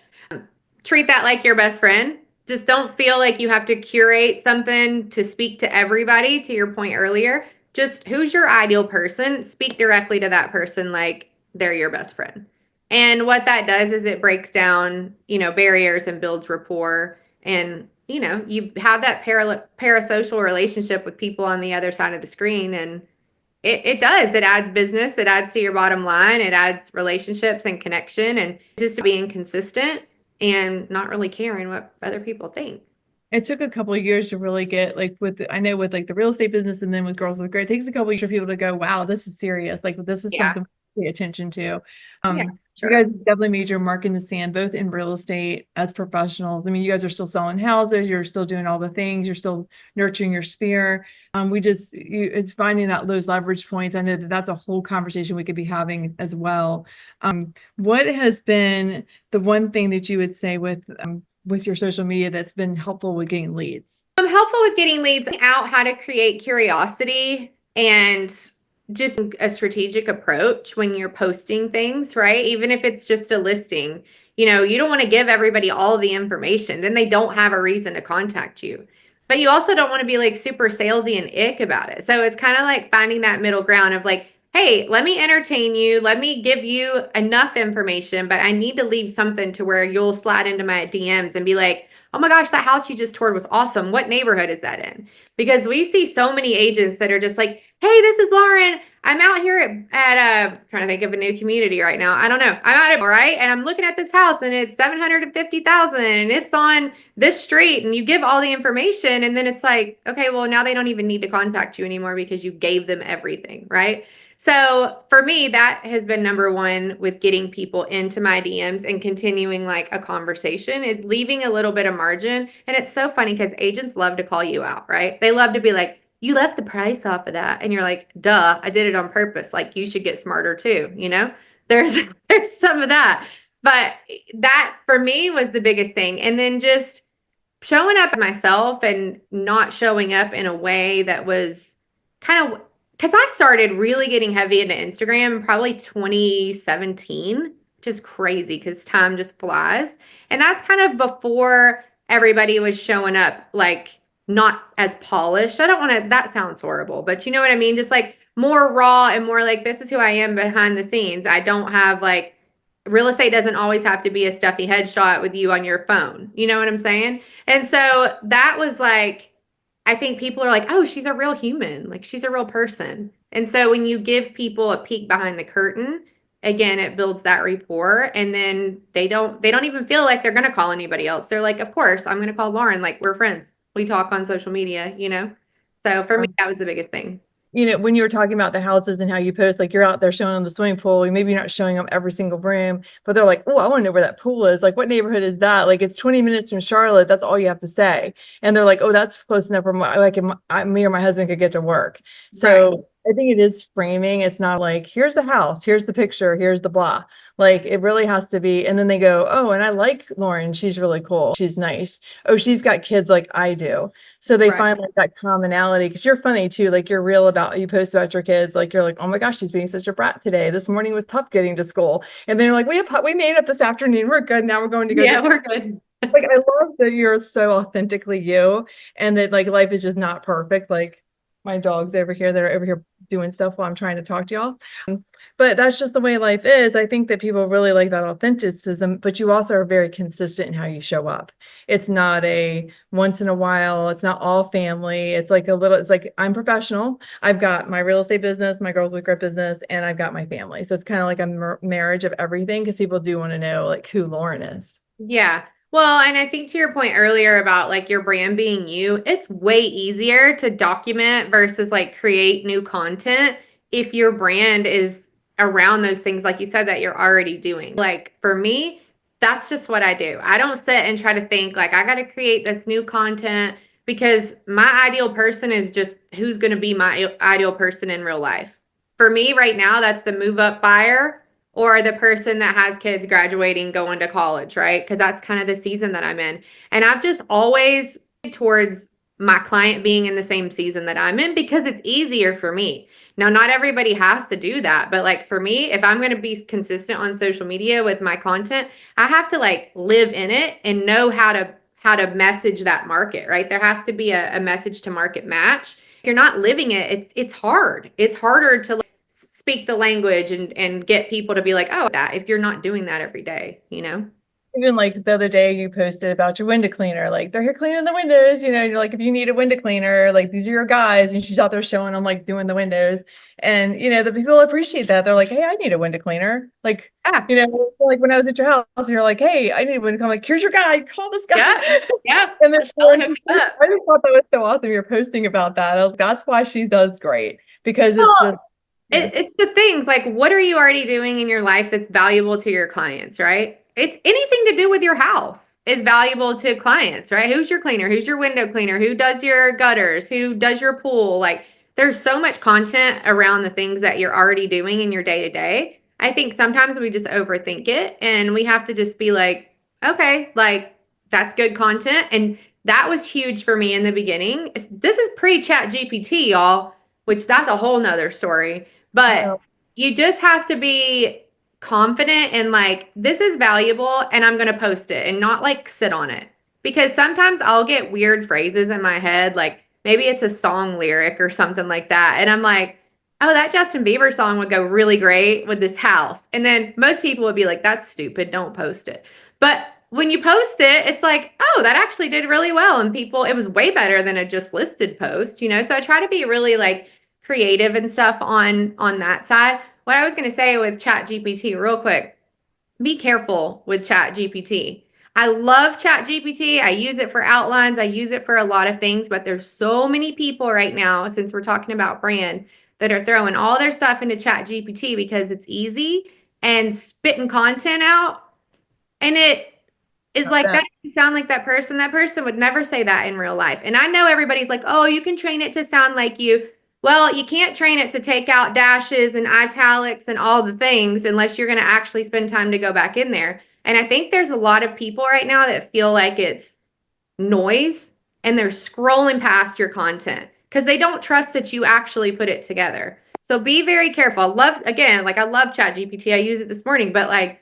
treat that like your best friend. Just don't feel like you have to curate something to speak to everybody, to your point earlier. Just who's your ideal person? Speak directly to that person like they're your best friend. And what that does is it breaks down, barriers and builds rapport. And, you have that parasocial relationship with people on the other side of the screen. And it does. It adds business. It adds to your bottom line. It adds relationships and connection, and just being consistent and not really caring what other people think. It took a couple of years to really get like I know with like the real estate business and then with Girls with Grit, it takes a couple of years for people to go, wow, this is serious. Like this is Yeah. something to pay attention to. Yeah, You sure. guys definitely made your mark in the sand, both in real estate as professionals. I mean, you guys are still selling houses, you're still doing all the things, you're still nurturing your sphere. It's finding those leverage points. I know that's a whole conversation we could be having as well. What has been the one thing that you would say with your social media that's been helpful with getting leads? I'm helpful with getting leads out, how to create curiosity and just a strategic approach when you're posting things, right? Even if it's just a listing, you don't want to give everybody all the information. Then they don't have a reason to contact you. But you also don't want to be like super salesy and ick about it. So it's kind of like finding that middle ground of like, hey, let me entertain you. Let me give you enough information, but I need to leave something to where you'll slide into my DMs and be like, oh my gosh, that house you just toured was awesome. What neighborhood is that in? Because we see so many agents that are just like, hey, this is Lauren. I'm out here at trying to think of a new community right now. I don't know. I'm out at all right, and I'm looking at this house, and it's 750,000, and it's on this street. And you give all the information, and then it's like, okay, well now they don't even need to contact you anymore because you gave them everything, right? So for me, that has been number one with getting people into my DMs and continuing like a conversation, is leaving a little bit of margin. And it's so funny because agents love to call you out, right? They love to be like, you left the price off of that. And you're like, duh, I did it on purpose. Like you should get smarter too. There's some of that. But that for me was the biggest thing. And then just showing up myself and not showing up in a way that was kind of, because I started really getting heavy into Instagram probably 2017, which is crazy because time just flies. And that's kind of before everybody was showing up like not as polished. I don't want to, that sounds horrible, but you know what I mean? Just like more raw and more like, this is who I am behind the scenes. I don't have like, real estate doesn't always have to be a stuffy headshot with you on your phone. You know what I'm saying? And so that was like, I think people are like, oh, she's a real human. Like she's a real person. And so when you give people a peek behind the curtain, again, it builds that rapport. And then they don't even feel like they're going to call anybody else. They're like, of course, I'm going to call Lauren. Like we're friends. We talk on social media. So for me, that was the biggest thing. When you were talking about the houses and how you post, like you're out there showing them the swimming pool, maybe you're not showing them every single room, but they're like, oh, I want to know where that pool is. Like, what neighborhood is that? Like, it's 20 minutes from Charlotte. That's all you have to say. And they're like, oh, that's close enough for me or my husband could get to work. So I think it is framing. It's not like, here's the house, here's the picture, here's the blah. Like it really has to be. And then they go, oh, and I like Lauren. She's really cool. She's nice. Oh, she's got kids like I do. So they Right. find like that commonality because you're funny too. Like you're real about, you post about your kids. Like you're like, oh my gosh, she's being such a brat today. This morning was tough getting to school. And then you're like, we made up this afternoon. We're good. Now we're going to go. Yeah, we're good. Like I love that you're so authentically you and that like life is just not perfect. Like my dog's over here, they're over here doing stuff while I'm trying to talk to y'all. But that's just the way life is. I think that people really like that authenticism, but you also are very consistent in how you show up. It's not a once in a while, it's not all family. It's like a little, it's like I'm professional. I've got my real estate business, my Girls with Grit business, and I've got my family. So it's kind of like a marriage of everything because people do want to know like who Lauren is. Yeah. Well, and I think to your point earlier about like your brand being you, it's way easier to document versus like create new content if your brand is around those things, like you said, that you're already doing. Like for me, that's just what I do. I don't sit and try to think like I got to create this new content because my ideal person is just who's going to be my ideal person in real life. For me right now, that's the move up buyer or the person that has kids graduating, going to college, right? Because that's kind of the season that I'm in. And I've just always towards my client being in the same season that I'm in because it's easier for me. Now, not everybody has to do that, but like for me, if I'm going to be consistent on social media with my content, I have to like live in it and know how to message that market, right? There has to be a message to market match. If you're not living it, it's hard. It's harder to speak the language and get people to be like, oh, that if you're not doing that every day, you know? Even like the other day you posted about your window cleaner, like they're here cleaning the windows, you know, you're like, if you need a window cleaner, like these are your guys. And she's out there showing them like doing the windows. And, you know, the people appreciate that. They're like, hey, I need a window cleaner. Like, Yeah. you know, like when I was at your house, and you're like, hey, I need a window cleaner. I'm like, here's your guy, call this guy. Yeah. Yeah. And then I'll hook you up. I just thought that was so awesome. You're posting about that. That's why she does great because it's Well, just, yeah. it's the things like what are you already doing in your life that's valuable to your clients, right? It's anything to do with your house is valuable to clients, right? Who's your cleaner? Who's your window cleaner? Who does your gutters? Who does your pool? Like there's so much content around the things that you're already doing in your day to day. I think sometimes we just overthink it and we have to just be like, okay, like that's good content. And that was huge for me in the beginning. This is pre-chat GPT, y'all, which that's a whole nother story. But you just have to be confident and like, this is valuable and I'm going to post it and not like sit on it. Because sometimes I'll get weird phrases in my head, like maybe it's a song lyric or something like that. And I'm like, oh, that Justin Bieber song would go really great with this house. And then most people would be like, that's stupid. Don't post it. But when you post it, it's like, oh, that actually did really well. And people, it was way better than a just listed post, you know? So I try to be really like creative and stuff on that side. What I was going to say with Chat GPT real quick, be careful with Chat GPT. I love Chat GPT. I use it for outlines. I use it for a lot of things, but there's so many people right now, since we're talking about brand, that are throwing all their stuff into Chat GPT because it's easy and spitting content out. And it is like, that doesn't sound like that person. That person would never say that in real life. And I know everybody's like, oh, you can train it to sound like you. Well, you can't train it to take out dashes and italics and all the things unless you're going to actually spend time to go back in there. And I think there's a lot of people right now that feel like it's noise and they're scrolling past your content because they don't trust that you actually put it together. So be very careful. I love ChatGPT. I use it this morning, but like,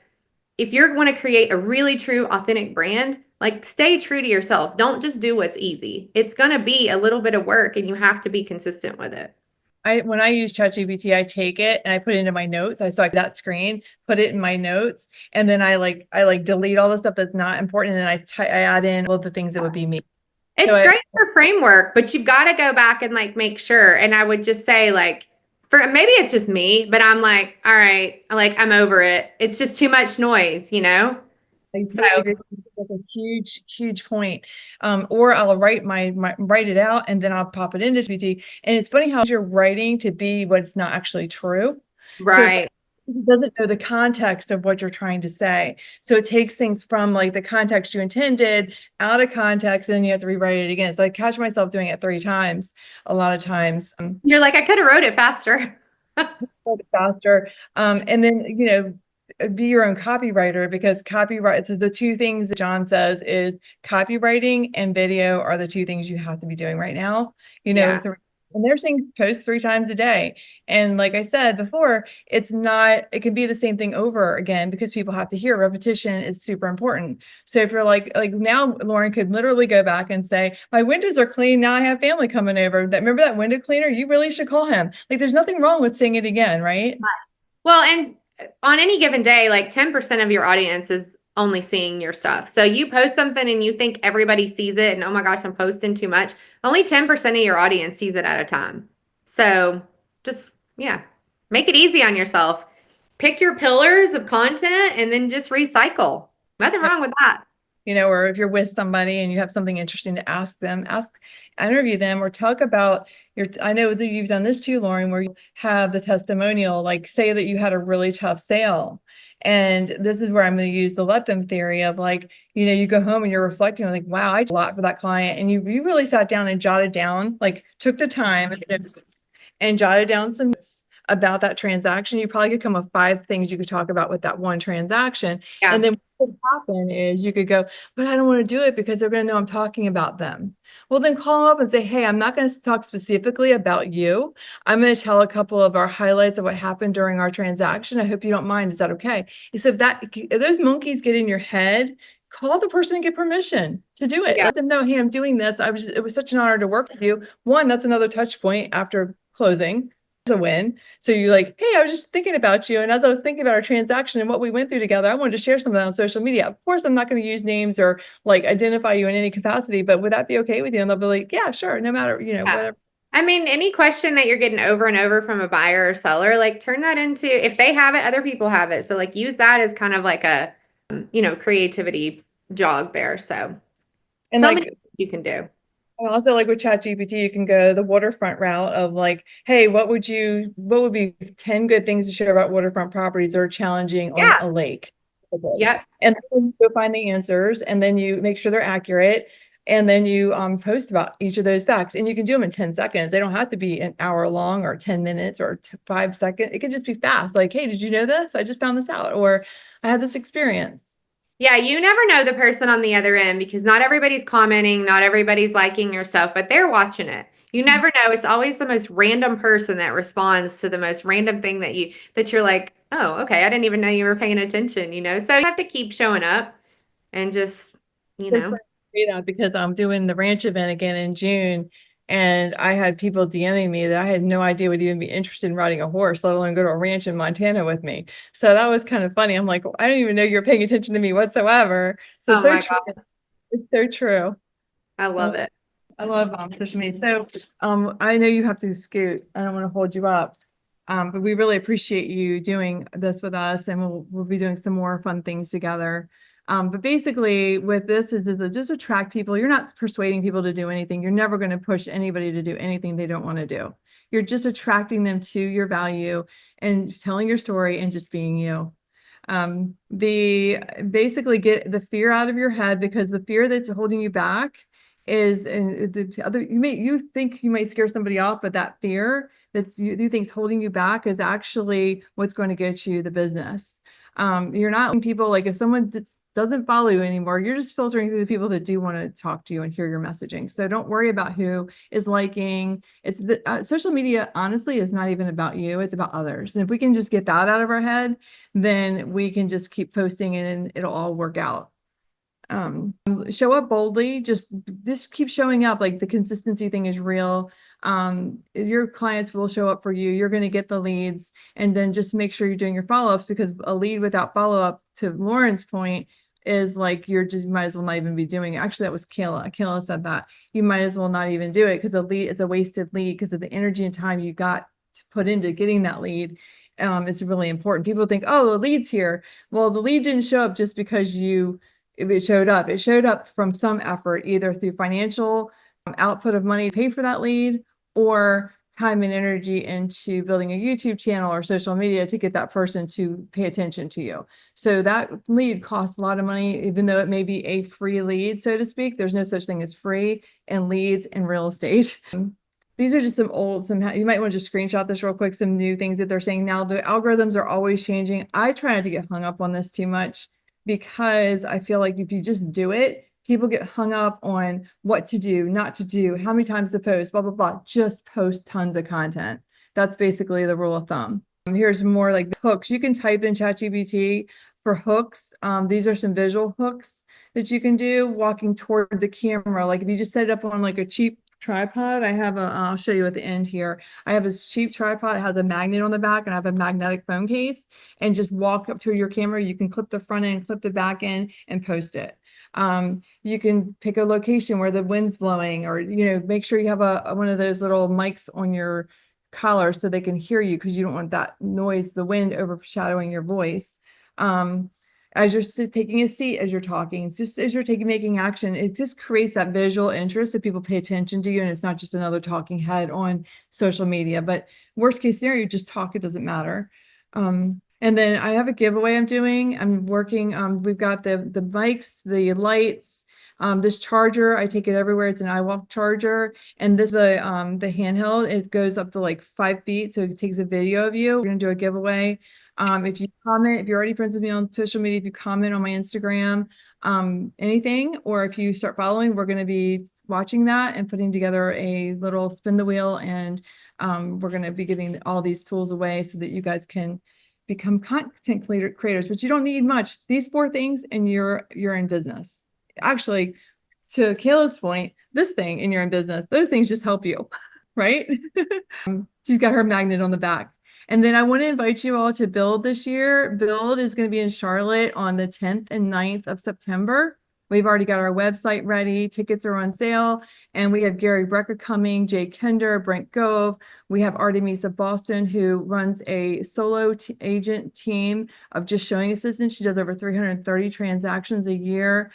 if you're going to create a really true, authentic brand, like stay true to yourself. Don't just do what's easy. It's going to be a little bit of work and you have to be consistent with it. When I use ChatGPT, I take it and I put it into my notes. I saw that screen, put it in my notes, and then I delete all the stuff that's not important, and I add in all the things that would be me. It's great for framework, but you've got to go back and like make sure. And I would just say like, for maybe it's just me, but I'm like, all right, like I'm over it. It's just too much noise, you know? So that's a huge point. Or I'll write write it out and then I'll pop it into GPT. And it's funny how you're writing to be what's not actually true. Right. doesn't know the context of what you're trying to say. So it takes things from like the context you intended out of context, and then you have to rewrite it again. So I catch myself doing it 3 times a lot of times. You're like, I could have wrote it faster. Faster. And then, be your own copywriter, because copyright, so the two things that John says is copywriting and video are the two things you have to be doing right now. Yeah. And they're saying post 3 times a day. And like I said before, it can be the same thing over again because people have to hear. Repetition is super important. So if you're like now, Lauren could literally go back and say, my windows are clean. Now I have family coming over. Remember that window cleaner? You really should call him. Like, there's nothing wrong with saying it again, right? Well, and on any given day, like 10% of your audience is only seeing your stuff. So you post something and you think everybody sees it and oh my gosh, I'm posting too much. Only 10% of your audience sees it at a time. So just, yeah, make it easy on yourself. Pick your pillars of content and then just recycle. Nothing wrong with that. Or if you're with somebody and you have something interesting to ask them, interview them, or talk about I know that you've done this too, Lauren, where you have the testimonial, like say that you had a really tough sale. And this is where I'm going to use the let them theory of like, you go home and you're reflecting like, wow, I did a lot for that client. And you really sat down and jotted down, like took the time and jotted down some notes about that transaction. You probably could come up with 5 things you could talk about with that one transaction. Yeah. And then what would happen is you could go, but I don't want to do it because they're going to know I'm talking about them. Well, then call them up and say, hey, I'm not going to talk specifically about you. I'm going to tell a couple of our highlights of what happened during our transaction. I hope you don't mind. Is that okay? And so if those monkeys get in your head, call the person and get permission to do it. Yeah. Let them know, hey, I'm doing this. It was such an honor to work with you. One, that's another touch point after closing. A win. So you're like, hey, I was just thinking about you. And as I was thinking about our transaction and what we went through together, I wanted to share some of that on social media. Of course, I'm not going to use names or like identify you in any capacity, but would that be okay with you? And they'll be like, yeah, sure. No matter, whatever. I mean, any question that you're getting over and over from a buyer or seller, like turn that into, if they have it, other people have it. So like use that as kind of like a, creativity jog there. So And so like, many things you can do. and also like with ChatGPT, you can go the waterfront route of like, hey, what would be 10 good things to share about waterfront properties that are challenging on Yeah. a lake? Yep. And then you go find the answers, and then you make sure they're accurate. And then you post about each of those facts, and you can do them in 10 seconds. They don't have to be an hour long or 10 minutes or 5 seconds. It can just be fast. Like, hey, did you know this? I just found this out, or I had this experience. Yeah, you never know the person on the other end because not everybody's commenting, not everybody's liking your stuff, but they're watching it. You never know. It's always the most random person that responds to the most random thing that you're like, oh, okay, I didn't even know you were paying attention, So you have to keep showing up and just, Because I'm doing the ranch event again in June, and I had people DMing me that I had no idea would even be interested in riding a horse, let alone go to a ranch in Montana with me. So that was kind of funny. I'm like, I don't even know you're paying attention to me whatsoever. So oh it's so my true. God, It's so true. I love it. I love social media. So I know you have to scoot. I don't want to hold you up. But we really appreciate you doing this with us, and we'll be doing some more fun things together. But basically with this is to just attract people. You're not persuading people to do anything. You're never going to push anybody to do anything they don't want to do. You're just attracting them to your value and telling your story and just being you. The basically get the fear out of your head, because the fear that's holding you back is, and the other, you think you might scare somebody off, but that fear you think's holding you back is actually what's going to get you the business. You're not letting people, like if someone doesn't follow you anymore, you're just filtering through the people that do want to talk to you and hear your messaging. So don't worry about who is liking. It's the social media, honestly, is not even about you. It's about others. And if we can just get that out of our head, then we can just keep posting and it'll all work out. Show up boldly, just keep showing up. Like the consistency thing is real. Your clients will show up for you. You're going to get the leads, and then just make sure you're doing your follow-ups, because a lead without follow-up, to Lauren's point, is like you might as well not even be doing it. Actually, that was Kayla said that you might as well not even do it, because it's a wasted lead because of the energy and time you got to put into getting that lead. It's really important. People think, oh, the lead's here. Well, the lead didn't show up just because it showed up. It showed up from some effort, either through financial output of money to pay for that lead, or time and energy into building a YouTube channel or social media to get that person to pay attention to you. So that lead costs a lot of money, even though it may be a free lead, so to speak. There's no such thing as free in leads in real estate. These are just you might want to just screenshot this real quick, some new things that they're saying now. The algorithms are always changing. I try not to get hung up on this too much because I feel like if you just do it, people get hung up on what to do, not to do, how many times to post, blah, blah, blah. Just post tons of content. That's basically the rule of thumb. Here's more like hooks. You can type in ChatGPT for hooks. These are some visual hooks that you can do walking toward the camera. Like if you just set it up on like a cheap tripod, I'll show you at the end here. I have a cheap tripod. It has a magnet on the back and I have a magnetic phone case, and just walk up to your camera. You can clip the front end, clip the back end, and post it. You can pick a location where the wind's blowing, or, make sure you have one of those little mics on your collar so they can hear you, because you don't want that noise, the wind overshadowing your voice. As you're taking a seat, as you're talking, it's just as you're making action, it just creates that visual interest so people pay attention to you, and it's not just another talking head on social media. But worst case scenario, just talk, it doesn't matter. And then I have a giveaway I'm doing. I'm working, we've got the mics, the lights, this charger, I take it everywhere. It's an iWalk charger. And this, the handheld, it goes up to like 5 feet. So it takes a video of you. We're gonna do a giveaway. If you comment, if you're already friends with me on social media, if you comment on my Instagram, anything, or if you start following, we're gonna be watching that and putting together a little spin the wheel. And we're gonna be giving all these tools away so that you guys can become content creators, but you don't need much. These 4 things and you're in business. Actually, to Kayla's point, this thing and you're in business, those things just help you, right? She's got her magnet on the back. And then I want to invite you all to Build this year. Build is going to be in Charlotte on the 10th and 9th of September. We've already got our website ready. Tickets are on sale. And we have Gary Brecker coming, Jay Kender, Brent Gove. We have Artemis of Boston, who runs a solo agent team of just showing assistance. She does over 330 transactions a year.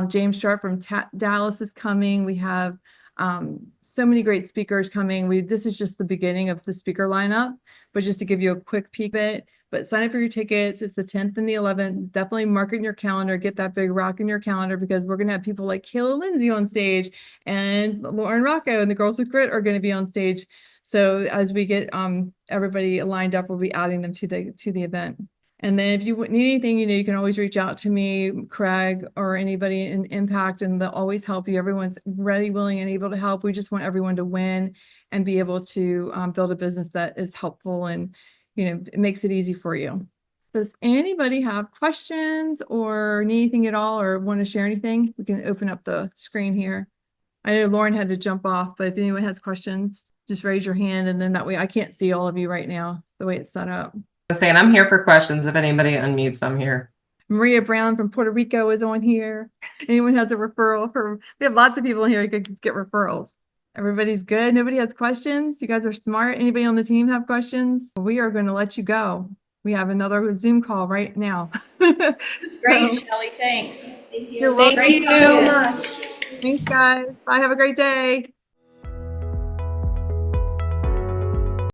James Sharp from Dallas is coming. We have so many great speakers coming. This is just the beginning of the speaker lineup, but just to give you a quick peek of it. But sign up for your tickets. It's the 10th and the 11th. Definitely mark it in your calendar. Get that big rock in your calendar, because we're going to have people like Kayla Lindsay on stage, and Lauren Rocco and the Girls with Grit are going to be on stage. So as we get everybody lined up, we'll be adding them to the event. And then if you need anything, you can always reach out to me, Craig, or anybody in Impact, and they'll always help you. Everyone's ready, willing, and able to help. We just want everyone to win and be able to build a business that is helpful and, it makes it easy for you. Does anybody have questions or need anything at all, or want to share anything? We can open up the screen here. I know Lauren had to jump off, but if anyone has questions, just raise your hand, and then that way I can't see all of you right now, the way it's set up. I'm saying I'm here for questions. If anybody unmutes, I'm here. Maria Brown from Puerto Rico is on here. Anyone has a referral we have lots of people here who could get referrals. Everybody's good. Nobody has questions. You guys are smart. Anybody on the team have questions? We are going to let you go. We have another Zoom call right now. That's great, Shelley. Thanks. Thank you. You're welcome. Thank you so much. Thanks, guys. Bye. Have a great day.